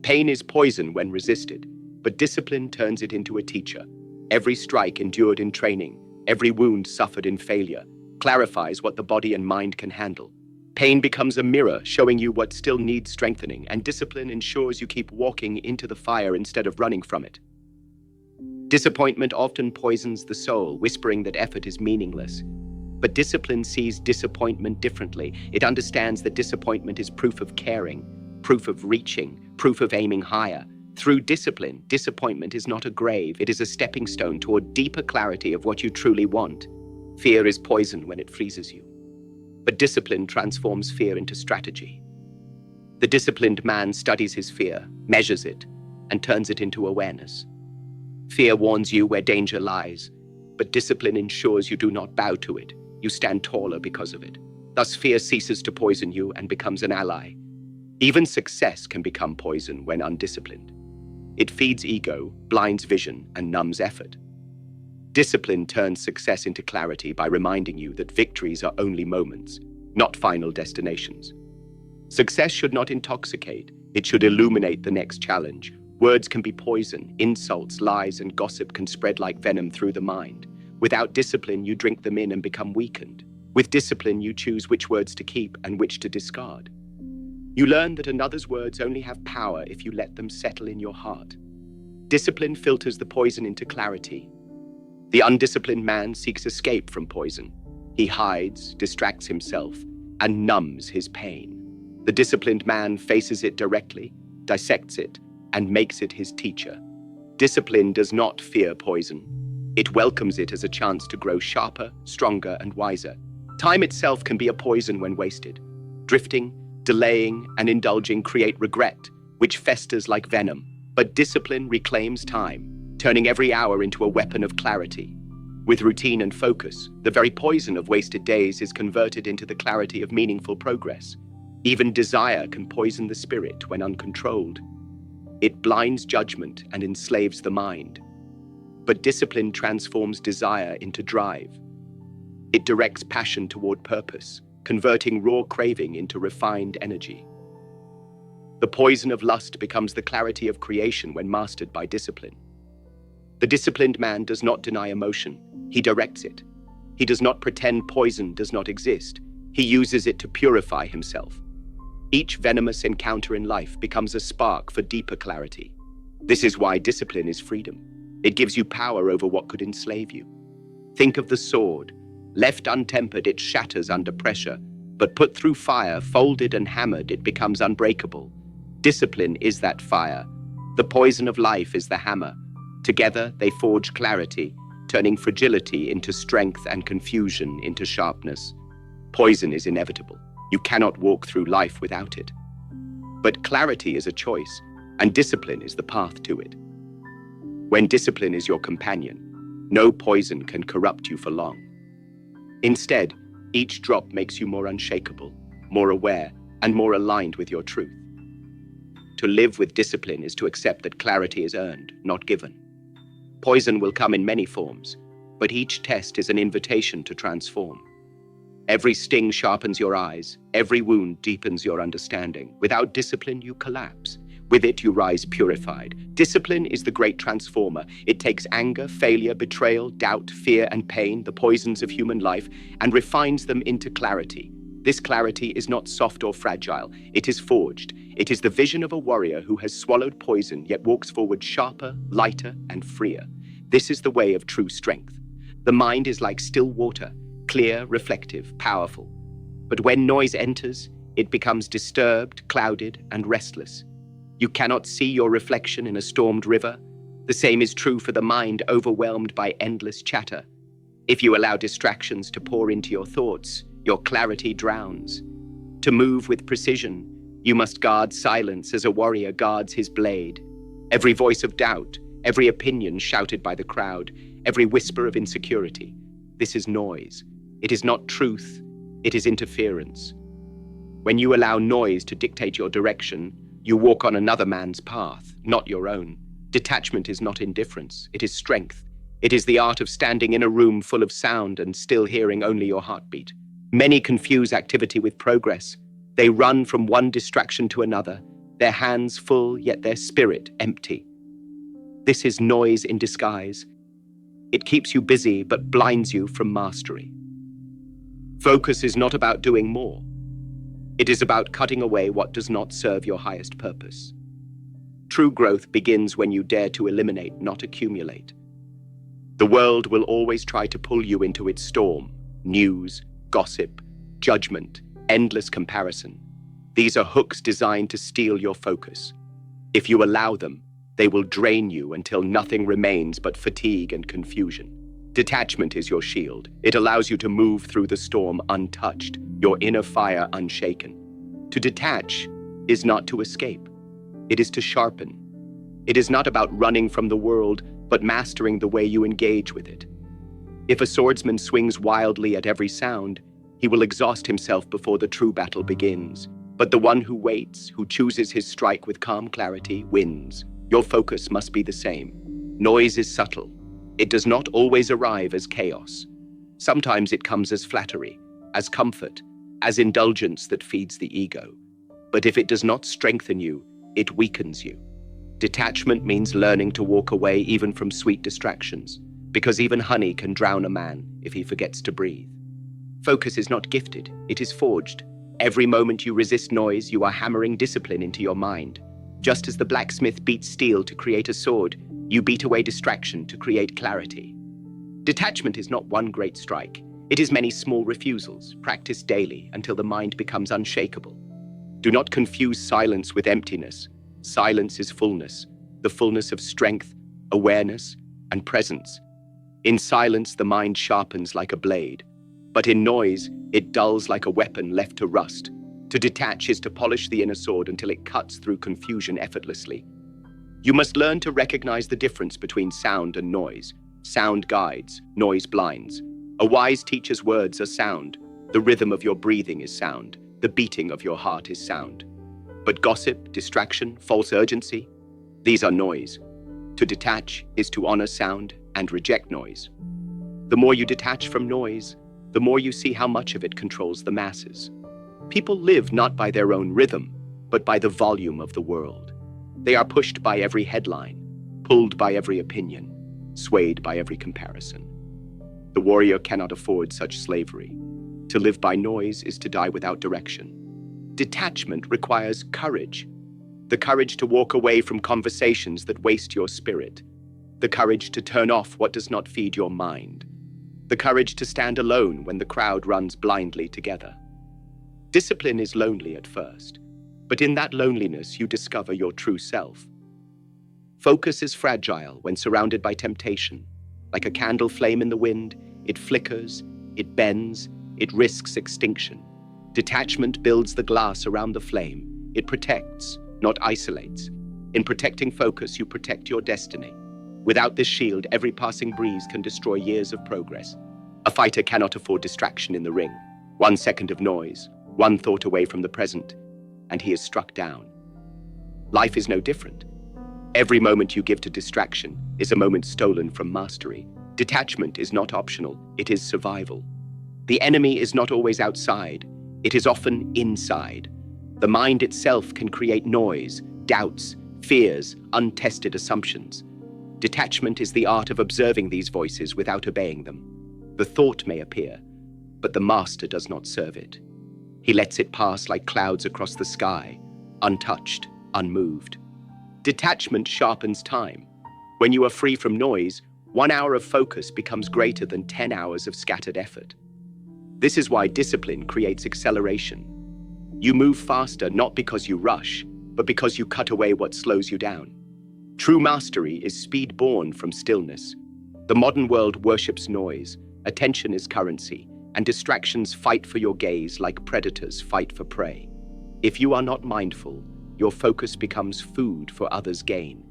Pain is poison when resisted, but discipline turns it into a teacher. Every strike endured in training, every wound suffered in failure, clarifies what the body and mind can handle. Pain becomes a mirror showing you what still needs strengthening, and discipline ensures you keep walking into the fire instead of running from it. Disappointment often poisons the soul, whispering that effort is meaningless. But discipline sees disappointment differently. It understands that disappointment is proof of caring, proof of reaching, proof of aiming higher. Through discipline, disappointment is not a grave. It is a stepping stone toward deeper clarity of what you truly want. Fear is poison when it freezes you. But discipline transforms fear into strategy. The disciplined man studies his fear, measures it, and turns it into awareness. Fear warns you where danger lies, but discipline ensures you do not bow to it. You stand taller because of it. Thus, fear ceases to poison you and becomes an ally. Even success can become poison when undisciplined. It feeds ego, blinds vision, and numbs effort. Discipline turns success into clarity by reminding you that victories are only moments, not final destinations. Success should not intoxicate. It should illuminate the next challenge. Words can be poison. Insults, lies, and gossip can spread like venom through the mind. Without discipline, you drink them in and become weakened. With discipline, you choose which words to keep and which to discard. You learn that another's words only have power if you let them settle in your heart. Discipline filters the poison into clarity. The undisciplined man seeks escape from poison. He hides, distracts himself, and numbs his pain. The disciplined man faces it directly, dissects it, and makes it his teacher. Discipline does not fear poison. It welcomes it as a chance to grow sharper, stronger, and wiser. Time itself can be a poison when wasted. Drifting, delaying, and indulging create regret, which festers like venom. But discipline reclaims time, turning every hour into a weapon of clarity. With routine and focus, the very poison of wasted days is converted into the clarity of meaningful progress. Even desire can poison the spirit when uncontrolled. It blinds judgment and enslaves the mind. But discipline transforms desire into drive. It directs passion toward purpose, converting raw craving into refined energy. The poison of lust becomes the clarity of creation when mastered by discipline. The disciplined man does not deny emotion, he directs it. He does not pretend poison does not exist, he uses it to purify himself. Each venomous encounter in life becomes a spark for deeper clarity. This is why discipline is freedom. It gives you power over what could enslave you. Think of the sword. Left untempered, it shatters under pressure, but put through fire, folded and hammered, it becomes unbreakable. Discipline is that fire. The poison of life is the hammer. Together, they forge clarity, turning fragility into strength and confusion into sharpness. Poison is inevitable. You cannot walk through life without it. But clarity is a choice, and discipline is the path to it. When discipline is your companion, no poison can corrupt you for long. Instead, each drop makes you more unshakable, more aware, and more aligned with your truth. To live with discipline is to accept that clarity is earned, not given. Poison will come in many forms, but each test is an invitation to transform. Every sting sharpens your eyes, every wound deepens your understanding. Without discipline, you collapse. With it, you rise purified. Discipline is the great transformer. It takes anger, failure, betrayal, doubt, fear, and pain, the poisons of human life, and refines them into clarity. This clarity is not soft or fragile. It is forged. It is the vision of a warrior who has swallowed poison, yet walks forward sharper, lighter, and freer. This is the way of true strength. The mind is like still water, clear, reflective, powerful. But when noise enters, it becomes disturbed, clouded, and restless. You cannot see your reflection in a stormed river. The same is true for the mind overwhelmed by endless chatter. If you allow distractions to pour into your thoughts, your clarity drowns. To move with precision, You must guard silence as a warrior guards his blade. Every voice of doubt, every opinion shouted by the crowd, every whisper of insecurity. This is noise. It is not truth. It is interference. When you allow noise to dictate your direction, you walk on another man's path, not your own. Detachment is not indifference. It is strength. It is the art of standing in a room full of sound and still hearing only your heartbeat. Many confuse activity with progress. They run from one distraction to another, their hands full, yet their spirit empty. This is noise in disguise. It keeps you busy, but blinds you from mastery. Focus is not about doing more. It is about cutting away what does not serve your highest purpose. True growth begins when you dare to eliminate, not accumulate. The world will always try to pull you into its storm. News, gossip, judgment, endless comparison. These are hooks designed to steal your focus. If you allow them, they will drain you until nothing remains but fatigue and confusion. Detachment is your shield. It allows you to move through the storm untouched, your inner fire unshaken. To detach is not to escape. It is to sharpen. It is not about running from the world, but mastering the way you engage with it. If a swordsman swings wildly at every sound, he will exhaust himself before the true battle begins. But the one who waits, who chooses his strike with calm clarity, wins. Your focus must be the same. Noise is subtle. It does not always arrive as chaos. Sometimes it comes as flattery, as comfort, as indulgence that feeds the ego. But if it does not strengthen you, it weakens you. Detachment means learning to walk away even from sweet distractions, because even honey can drown a man if he forgets to breathe. Focus is not gifted, it is forged. Every moment you resist noise, you are hammering discipline into your mind. Just as the blacksmith beats steel to create a sword, you beat away distraction to create clarity. Detachment is not one great strike. It is many small refusals, practiced daily until the mind becomes unshakable. Do not confuse silence with emptiness. Silence is fullness, the fullness of strength, awareness, and presence. In silence, the mind sharpens like a blade, but in noise, it dulls like a weapon left to rust. To detach is to polish the inner sword until it cuts through confusion effortlessly. You must learn to recognize the difference between sound and noise. Sound guides, noise blinds. A wise teacher's words are sound. The rhythm of your breathing is sound. The beating of your heart is sound. But gossip, distraction, false urgency, these are noise. To detach is to honor sound and reject noise. The more you detach from noise, the more you see how much of it controls the masses. People live not by their own rhythm, but by the volume of the world. They are pushed by every headline, pulled by every opinion, swayed by every comparison. The warrior cannot afford such slavery. To live by noise is to die without direction. Detachment requires courage. The courage to walk away from conversations that waste your spirit. The courage to turn off what does not feed your mind. The courage to stand alone when the crowd runs blindly together. Discipline is lonely at first, but in that loneliness you discover your true self. Focus is fragile when surrounded by temptation. Like a candle flame in the wind, it flickers, it bends, it risks extinction. Detachment builds the glass around the flame. It protects, not isolates. In protecting focus, you protect your destiny. Without this shield, every passing breeze can destroy years of progress. A fighter cannot afford distraction in the ring. 1 second of noise, one thought away from the present, and he is struck down. Life is no different. Every moment you give to distraction is a moment stolen from mastery. Detachment is not optional, it is survival. The enemy is not always outside, it is often inside. The mind itself can create noise, doubts, fears, untested assumptions. Detachment is the art of observing these voices without obeying them. The thought may appear, but the master does not serve it. He lets it pass like clouds across the sky, untouched, unmoved. Detachment sharpens time. When you are free from noise, 1 hour of focus becomes greater than 10 hours of scattered effort. This is why discipline creates acceleration. You move faster not because you rush, but because you cut away what slows you down. True mastery is speed born from stillness. The modern world worships noise, attention is currency, and distractions fight for your gaze like predators fight for prey. If you are not mindful, your focus becomes food for others' gain.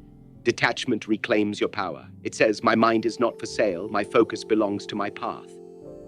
Detachment reclaims your power. It says, my mind is not for sale, my focus belongs to my path.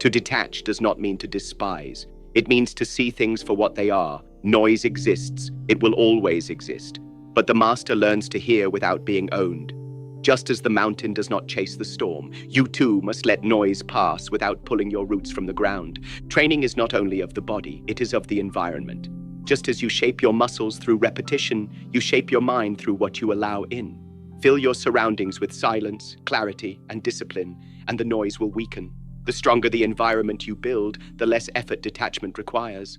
To detach does not mean to despise. It means to see things for what they are. Noise exists. It will always exist. But the master learns to hear without being owned. Just as the mountain does not chase the storm, you too must let noise pass without pulling your roots from the ground. Training is not only of the body, it is of the environment. Just as you shape your muscles through repetition, you shape your mind through what you allow in. Fill your surroundings with silence, clarity, and discipline, and the noise will weaken. The stronger the environment you build, the less effort detachment requires.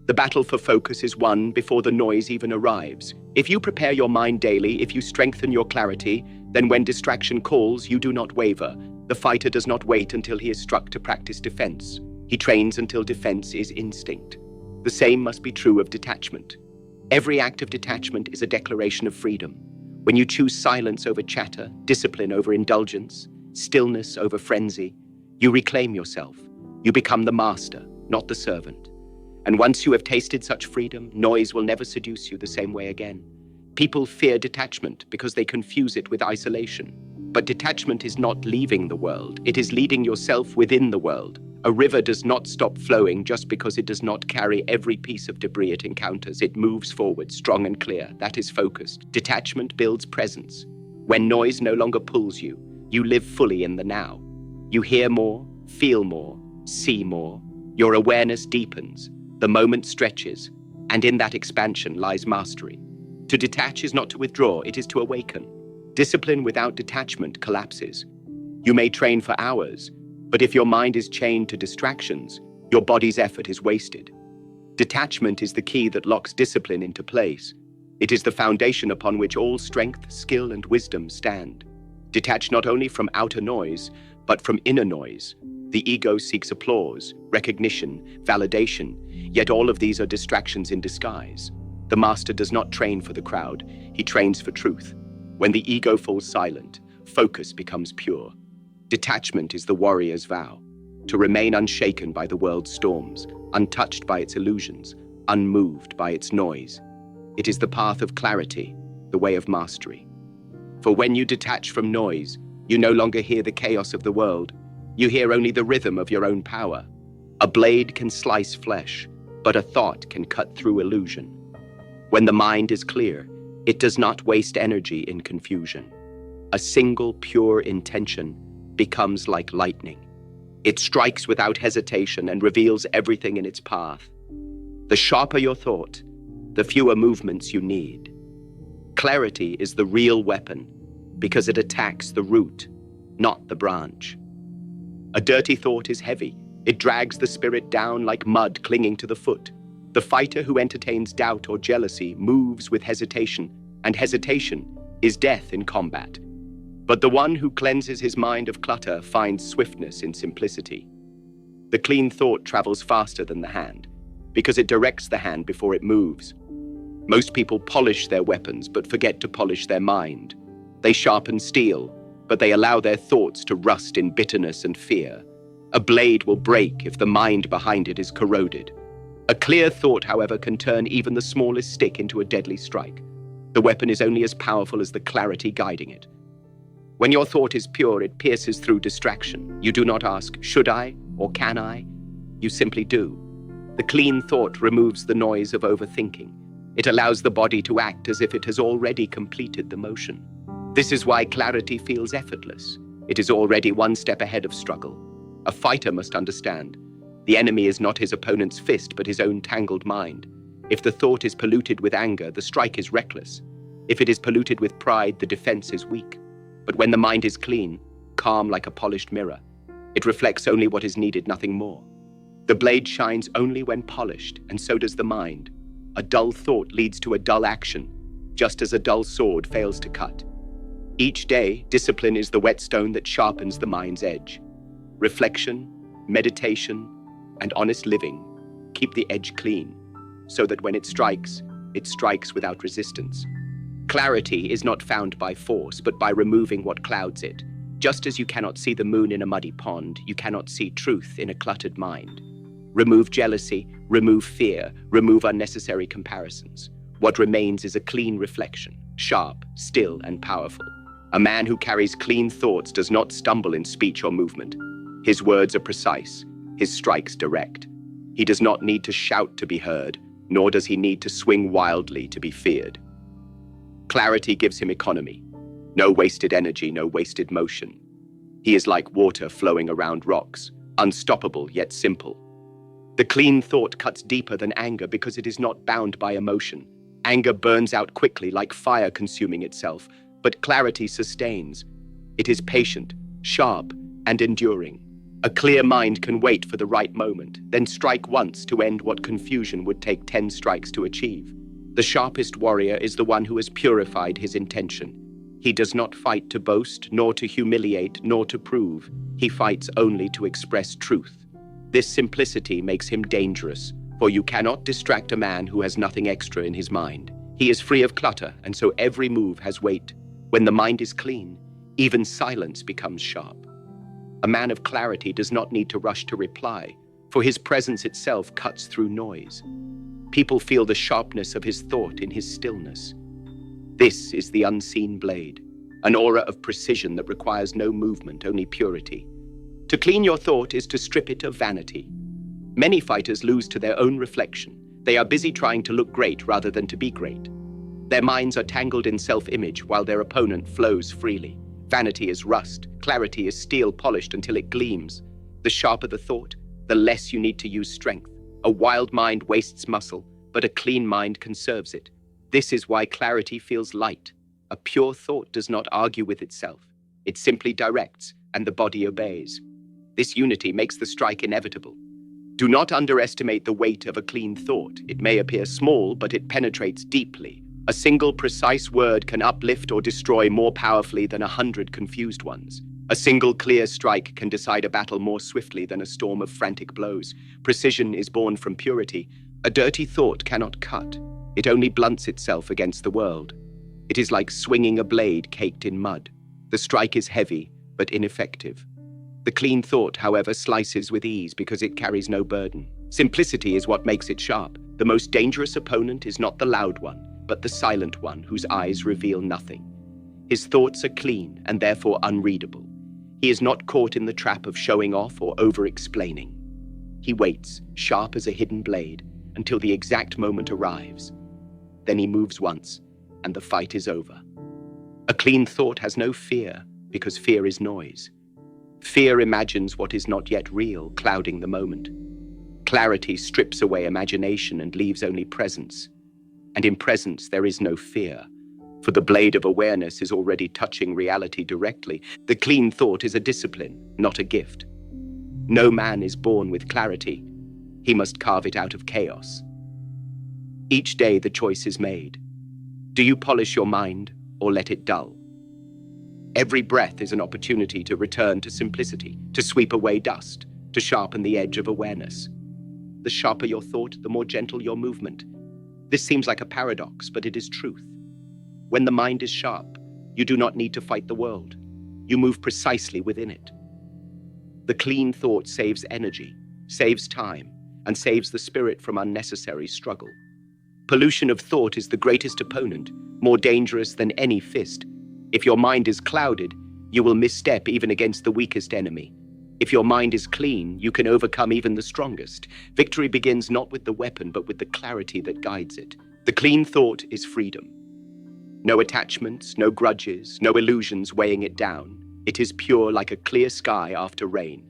The battle for focus is won before the noise even arrives. If you prepare your mind daily, if you strengthen your clarity, then when distraction calls, you do not waver. The fighter does not wait until he is struck to practice defense. He trains until defense is instinct. The same must be true of detachment. Every act of detachment is a declaration of freedom. When you choose silence over chatter, discipline over indulgence, stillness over frenzy, you reclaim yourself. You become the master, not the servant. And once you have tasted such freedom, noise will never seduce you the same way again. People fear detachment because they confuse it with isolation. But detachment is not leaving the world, it is leading yourself within the world. A river does not stop flowing just because it does not carry every piece of debris it encounters. It moves forward, strong and clear. That is focused. Detachment builds presence. When noise no longer pulls you, you live fully in the now. You hear more, feel more, see more. Your awareness deepens, the moment stretches, and in that expansion lies mastery. To detach is not to withdraw, it is to awaken. Discipline without detachment collapses. You may train for hours, but if your mind is chained to distractions, your body's effort is wasted. Detachment is the key that locks discipline into place. It is the foundation upon which all strength, skill, and wisdom stand. Detach not only from outer noise, but from inner noise. The ego seeks applause, recognition, validation, yet all of these are distractions in disguise. The master does not train for the crowd, he trains for truth. When the ego falls silent, focus becomes pure. Detachment is the warrior's vow, to remain unshaken by the world's storms, untouched by its illusions, unmoved by its noise. It is the path of clarity, the way of mastery. For when you detach from noise, you no longer hear the chaos of the world. You hear only the rhythm of your own power. A blade can slice flesh, but a thought can cut through illusion. When the mind is clear, it does not waste energy in confusion. A single pure intention becomes like lightning. It strikes without hesitation and reveals everything in its path. The sharper your thought, the fewer movements you need. Clarity is the real weapon because it attacks the root, not the branch. A dirty thought is heavy. It drags the spirit down like mud clinging to the foot. The fighter who entertains doubt or jealousy moves with hesitation, and hesitation is death in combat. But the one who cleanses his mind of clutter finds swiftness in simplicity. The clean thought travels faster than the hand, because it directs the hand before it moves. Most people polish their weapons but forget to polish their mind. They sharpen steel, but they allow their thoughts to rust in bitterness and fear. A blade will break if the mind behind it is corroded. A clear thought, however, can turn even the smallest stick into a deadly strike. The weapon is only as powerful as the clarity guiding it. When your thought is pure, it pierces through distraction. You do not ask, should I or can I? You simply do. The clean thought removes the noise of overthinking. It allows the body to act as if it has already completed the motion. This is why clarity feels effortless. It is already one step ahead of struggle. A fighter must understand. The enemy is not his opponent's fist, but his own tangled mind. If the thought is polluted with anger, the strike is reckless. If it is polluted with pride, the defense is weak. But when the mind is clean, calm like a polished mirror, it reflects only what is needed, nothing more. The blade shines only when polished, and so does the mind. A dull thought leads to a dull action, just as a dull sword fails to cut. Each day, discipline is the whetstone that sharpens the mind's edge. Reflection, meditation, and honest living keep the edge clean, so that when it strikes without resistance. Clarity is not found by force, but by removing what clouds it. Just as you cannot see the moon in a muddy pond, you cannot see truth in a cluttered mind. Remove jealousy, Remove fear, remove unnecessary comparisons. What remains is a clean reflection, sharp, still, and powerful. A man who carries clean thoughts does not stumble in speech or movement. His words are precise, his strikes direct. He does not need to shout to be heard, nor does he need to swing wildly to be feared. Clarity gives him economy. No wasted energy, no wasted motion. He is like water flowing around rocks, unstoppable yet simple. The clean thought cuts deeper than anger because it is not bound by emotion. Anger burns out quickly like fire consuming itself, but clarity sustains. It is patient, sharp, and enduring. A clear mind can wait for the right moment, then strike once to end what confusion would take 10 strikes to achieve. The sharpest warrior is the one who has purified his intention. He does not fight to boast, nor to humiliate, nor to prove. He fights only to express truth. This simplicity makes him dangerous, for you cannot distract a man who has nothing extra in his mind. He is free of clutter, and so every move has weight. When the mind is clean, even silence becomes sharp. A man of clarity does not need to rush to reply, for his presence itself cuts through noise. People feel the sharpness of his thought in his stillness. This is the unseen blade, an aura of precision that requires no movement, only purity. To clean your thought is to strip it of vanity. Many fighters lose to their own reflection. They are busy trying to look great rather than to be great. Their minds are tangled in self-image while their opponent flows freely. Vanity is rust, clarity is steel polished until it gleams. The sharper the thought, the less you need to use strength. A wild mind wastes muscle, but a clean mind conserves it. This is why clarity feels light. A pure thought does not argue with itself. It simply directs, and the body obeys. This unity makes the strike inevitable. Do not underestimate the weight of a clean thought. It may appear small, but it penetrates deeply. A single precise word can uplift or destroy more powerfully than 100 confused ones. A single clear strike can decide a battle more swiftly than a storm of frantic blows. Precision is born from purity. A dirty thought cannot cut. It only blunts itself against the world. It is like swinging a blade caked in mud. The strike is heavy, but ineffective. The clean thought, however, slices with ease because it carries no burden. Simplicity is what makes it sharp. The most dangerous opponent is not the loud one, but the silent one whose eyes reveal nothing. His thoughts are clean and therefore unreadable. He is not caught in the trap of showing off or over-explaining. He waits, sharp as a hidden blade, until the exact moment arrives. Then he moves once, and the fight is over. A clean thought has no fear, because fear is noise. Fear imagines what is not yet real, clouding the moment. Clarity strips away imagination and leaves only presence. And in presence there is no fear, for the blade of awareness is already touching reality directly. The clean thought is a discipline, not a gift. No man is born with clarity. He must carve it out of chaos. Each day the choice is made. Do you polish your mind or let it dull? Every breath is an opportunity to return to simplicity, to sweep away dust, to sharpen the edge of awareness. The sharper your thought, the more gentle your movement. This seems like a paradox, but it is truth. When the mind is sharp, you do not need to fight the world. You move precisely within it. The clean thought saves energy, saves time, and saves the spirit from unnecessary struggle. Pollution of thought is the greatest opponent, more dangerous than any fist. If your mind is clouded, you will misstep even against the weakest enemy. If your mind is clean, you can overcome even the strongest. Victory begins not with the weapon, but with the clarity that guides it. The clean thought is freedom. No attachments, no grudges, no illusions weighing it down. It is pure like a clear sky after rain.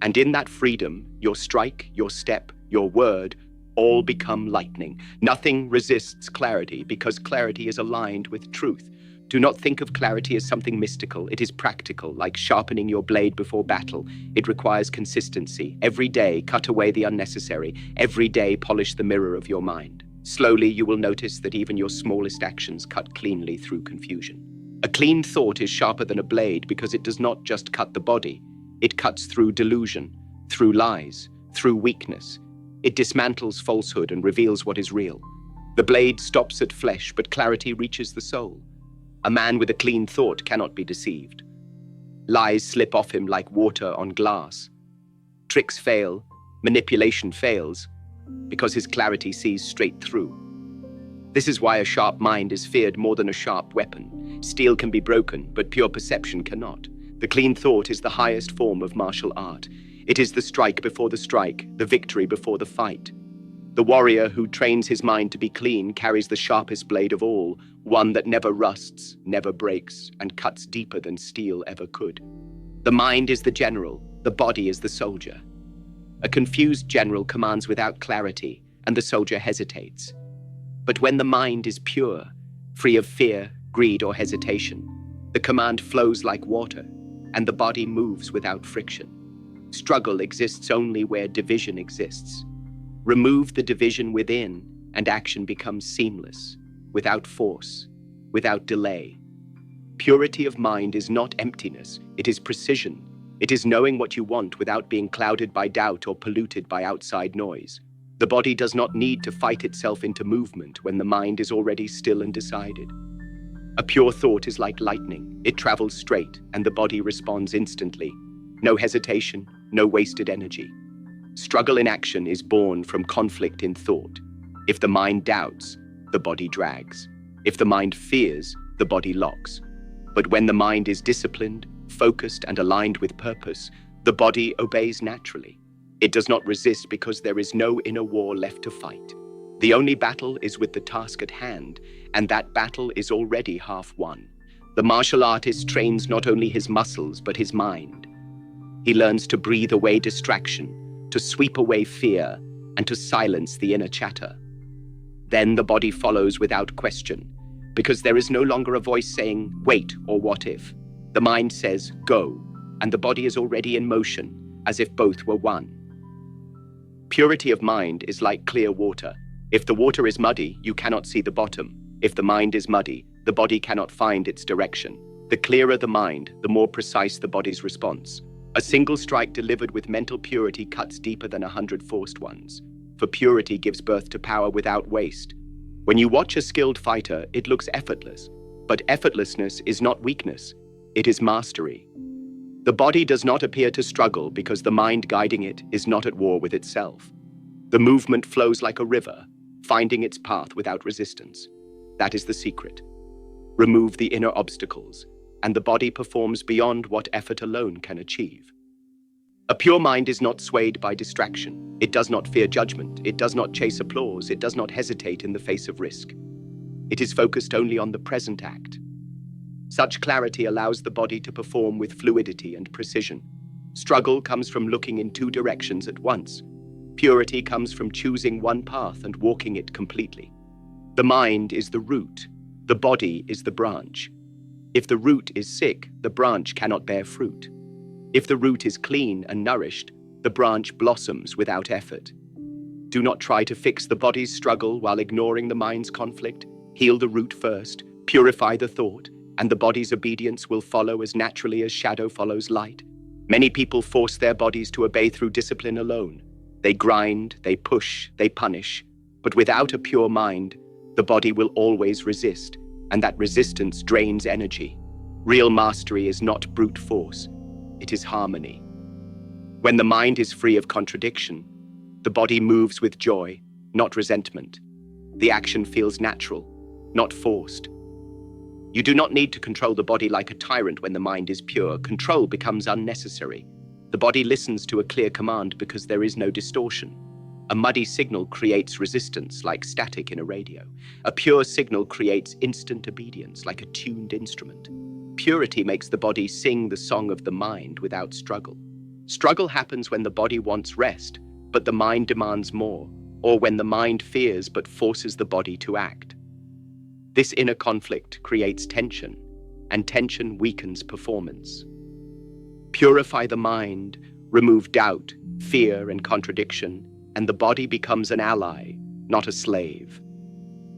And in that freedom, your strike, your step, your word, all become lightning. Nothing resists clarity because clarity is aligned with truth. Do not think of clarity as something mystical. It is practical, like sharpening your blade before battle. It requires consistency. Every day, cut away the unnecessary. Every day, polish the mirror of your mind. Slowly, you will notice that even your smallest actions cut cleanly through confusion. A clean thought is sharper than a blade because it does not just cut the body. It cuts through delusion, through lies, through weakness. It dismantles falsehood and reveals what is real. The blade stops at flesh, but clarity reaches the soul. A man with a clean thought cannot be deceived. Lies slip off him like water on glass. Tricks fail, manipulation fails, because his clarity sees straight through. This is why a sharp mind is feared more than a sharp weapon. Steel can be broken, but pure perception cannot. The clean thought is the highest form of martial art. It is the strike before the strike, the victory before the fight. The warrior who trains his mind to be clean carries the sharpest blade of all, one that never rusts, never breaks, and cuts deeper than steel ever could. The mind is the general, the body is the soldier. A confused general commands without clarity, and the soldier hesitates. But when the mind is pure, free of fear, greed, or hesitation, the command flows like water, and the body moves without friction. Struggle exists only where division exists. Remove the division within, and action becomes seamless, without force, without delay. Purity of mind is not emptiness, it is precision. It is knowing what you want without being clouded by doubt or polluted by outside noise. The body does not need to fight itself into movement when the mind is already still and decided. A pure thought is like lightning. It travels straight, and the body responds instantly. No hesitation, no wasted energy. Struggle in action is born from conflict in thought. If the mind doubts, the body drags. If the mind fears, the body locks. But when the mind is disciplined, focused, and aligned with purpose, the body obeys naturally. It does not resist because there is no inner war left to fight. The only battle is with the task at hand, and that battle is already half won. The martial artist trains not only his muscles, but his mind. He learns to breathe away distraction, to sweep away fear, and to silence the inner chatter. Then the body follows without question, because there is no longer a voice saying, wait, or what if. The mind says, go, and the body is already in motion, as if both were one. Purity of mind is like clear water. If the water is muddy, you cannot see the bottom. If the mind is muddy, the body cannot find its direction. The clearer the mind, the more precise the body's response. A single strike delivered with mental purity cuts deeper than 100 forced ones. For purity gives birth to power without waste. When you watch a skilled fighter, it looks effortless. But effortlessness is not weakness, it is mastery. The body does not appear to struggle because the mind guiding it is not at war with itself. The movement flows like a river, finding its path without resistance. That is the secret. Remove the inner obstacles, and the body performs beyond what effort alone can achieve. A pure mind is not swayed by distraction. It does not fear judgment. It does not chase applause. It does not hesitate in the face of risk. It is focused only on the present act. Such clarity allows the body to perform with fluidity and precision. Struggle comes from looking in two directions at once. Purity comes from choosing one path and walking it completely. The mind is the root. The body is the branch. If the root is sick, the branch cannot bear fruit. If the root is clean and nourished, the branch blossoms without effort. Do not try to fix the body's struggle while ignoring the mind's conflict. Heal the root first, purify the thought, and the body's obedience will follow as naturally as shadow follows light. Many people force their bodies to obey through discipline alone. They grind, they push, they punish. But without a pure mind, the body will always resist, and that resistance drains energy. Real mastery is not brute force, it is harmony. When the mind is free of contradiction, the body moves with joy, not resentment. The action feels natural, not forced. You do not need to control the body like a tyrant when the mind is pure. Control becomes unnecessary. The body listens to a clear command because there is no distortion. A muddy signal creates resistance, like static in a radio. A pure signal creates instant obedience, like a tuned instrument. Purity makes the body sing the song of the mind without struggle. Struggle happens when the body wants rest, but the mind demands more, or when the mind fears but forces the body to act. This inner conflict creates tension, and tension weakens performance. Purify the mind, remove doubt, fear, and contradiction, and the body becomes an ally, not a slave.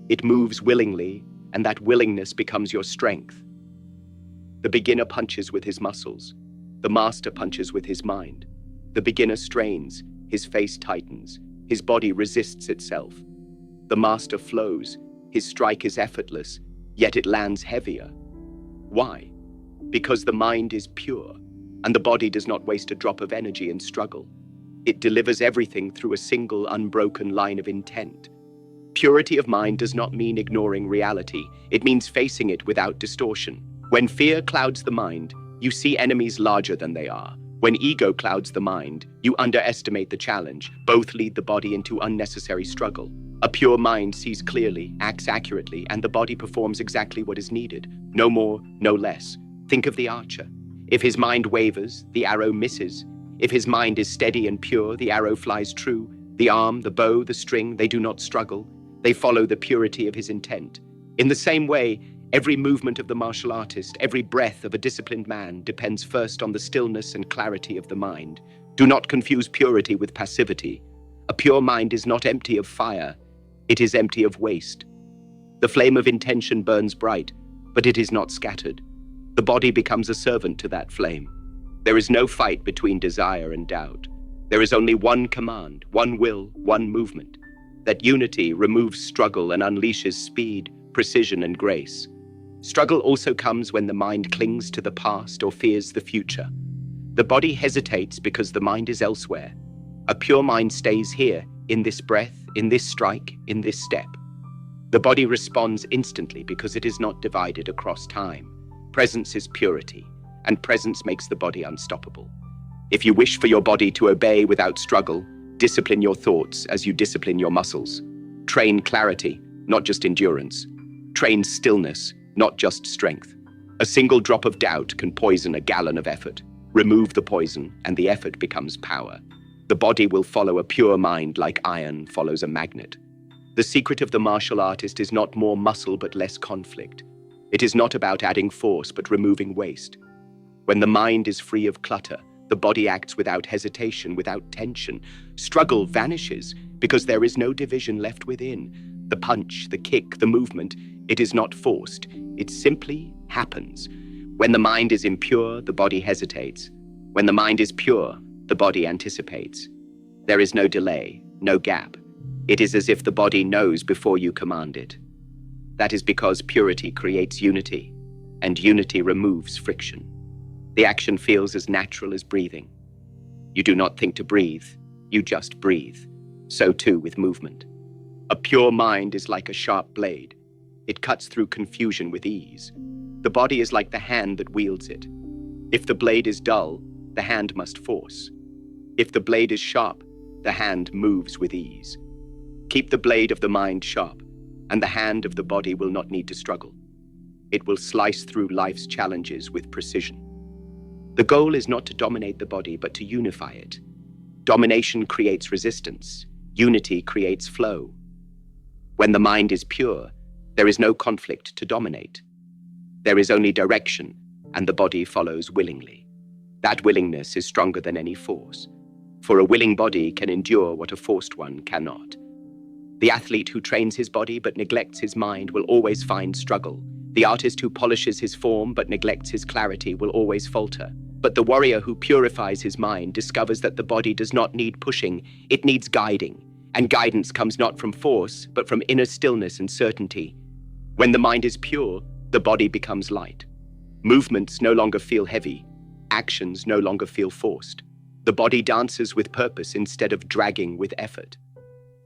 It moves willingly, and that willingness becomes your strength. The beginner punches with his muscles. The master punches with his mind. The beginner strains, his face tightens, his body resists itself. The master flows, his strike is effortless, yet it lands heavier. Why? Because the mind is pure, and the body does not waste a drop of energy in struggle. It delivers everything through a single, unbroken line of intent. Purity of mind does not mean ignoring reality. It means facing it without distortion. When fear clouds the mind, you see enemies larger than they are. When ego clouds the mind, you underestimate the challenge. Both lead the body into unnecessary struggle. A pure mind sees clearly, acts accurately, and the body performs exactly what is needed. No more, no less. Think of the archer. If his mind wavers, the arrow misses. If his mind is steady and pure, the arrow flies true. The arm, the bow, the string, they do not struggle. They follow the purity of his intent. In the same way, every movement of the martial artist, every breath of a disciplined man depends first on the stillness and clarity of the mind. Do not confuse purity with passivity. A pure mind is not empty of fire. It is empty of waste. The flame of intention burns bright, but it is not scattered. The body becomes a servant to that flame. There is no fight between desire and doubt. There is only one command, one will, one movement. That unity removes struggle and unleashes speed, precision, and grace. Struggle also comes when the mind clings to the past or fears the future. The body hesitates because the mind is elsewhere. A pure mind stays here, in this breath, in this strike, in this step. The body responds instantly because it is not divided across time. Presence is purity, and presence makes the body unstoppable. If you wish for your body to obey without struggle, discipline your thoughts as you discipline your muscles. Train clarity, not just endurance. Train stillness, not just strength. A single drop of doubt can poison a gallon of effort. Remove the poison, and the effort becomes power. The body will follow a pure mind like iron follows a magnet. The secret of the martial artist is not more muscle but less conflict. It is not about adding force but removing waste. When the mind is free of clutter, the body acts without hesitation, without tension. Struggle vanishes because there is no division left within. The punch, the kick, the movement, it is not forced. It simply happens. When the mind is impure, the body hesitates. When the mind is pure, the body anticipates. There is no delay, no gap. It is as if the body knows before you command it. That is because purity creates unity, and unity removes friction. The action feels as natural as breathing. You do not think to breathe, you just breathe. So too with movement. A pure mind is like a sharp blade. It cuts through confusion with ease. The body is like the hand that wields it. If the blade is dull, the hand must force. If the blade is sharp, the hand moves with ease. Keep the blade of the mind sharp, and the hand of the body will not need to struggle. It will slice through life's challenges with precision. The goal is not to dominate the body, but to unify it. Domination creates resistance. Unity creates flow. When the mind is pure, there is no conflict to dominate. There is only direction, and the body follows willingly. That willingness is stronger than any force, for a willing body can endure what a forced one cannot. The athlete who trains his body but neglects his mind will always find struggle. The artist who polishes his form but neglects his clarity will always falter. But the warrior who purifies his mind discovers that the body does not need pushing, it needs guiding. And guidance comes not from force, but from inner stillness and certainty. When the mind is pure, the body becomes light. Movements no longer feel heavy. Actions no longer feel forced. The body dances with purpose instead of dragging with effort.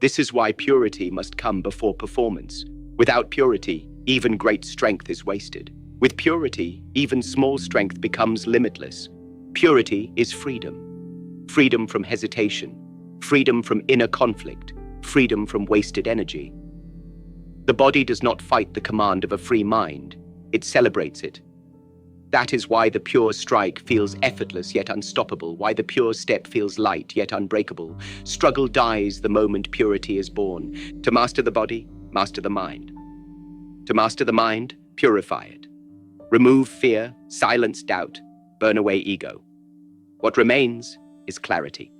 This is why purity must come before performance. Without purity, even great strength is wasted. With purity, even small strength becomes limitless. Purity is freedom. Freedom from hesitation. Freedom from inner conflict. Freedom from wasted energy. The body does not fight the command of a free mind. It celebrates it. That is why the pure strike feels effortless yet unstoppable, why the pure step feels light yet unbreakable. Struggle dies the moment purity is born. To master the body, master the mind. To master the mind, purify it. Remove fear, silence doubt, burn away ego. What remains is clarity.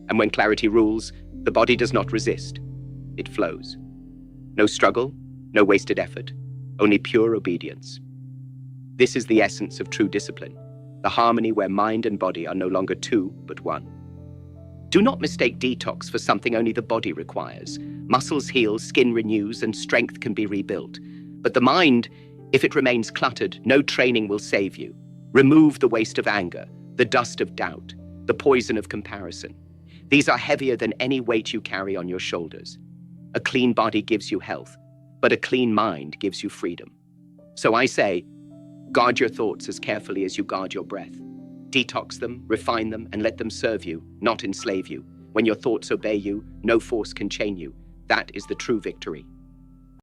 And when clarity rules, the body does not resist. It flows. No struggle, no wasted effort, only pure obedience. This is the essence of true discipline, the harmony where mind and body are no longer two, but one. Do not mistake detox for something only the body requires. Muscles heal, skin renews, and strength can be rebuilt. But the mind, if it remains cluttered, no training will save you. Remove the waste of anger, the dust of doubt, the poison of comparison. These are heavier than any weight you carry on your shoulders. A clean body gives you health, but a clean mind gives you freedom. So I say, guard your thoughts as carefully as you guard your breath. Detox them, refine them, and let them serve you, not enslave you. When your thoughts obey you, no force can chain you. That is the true victory.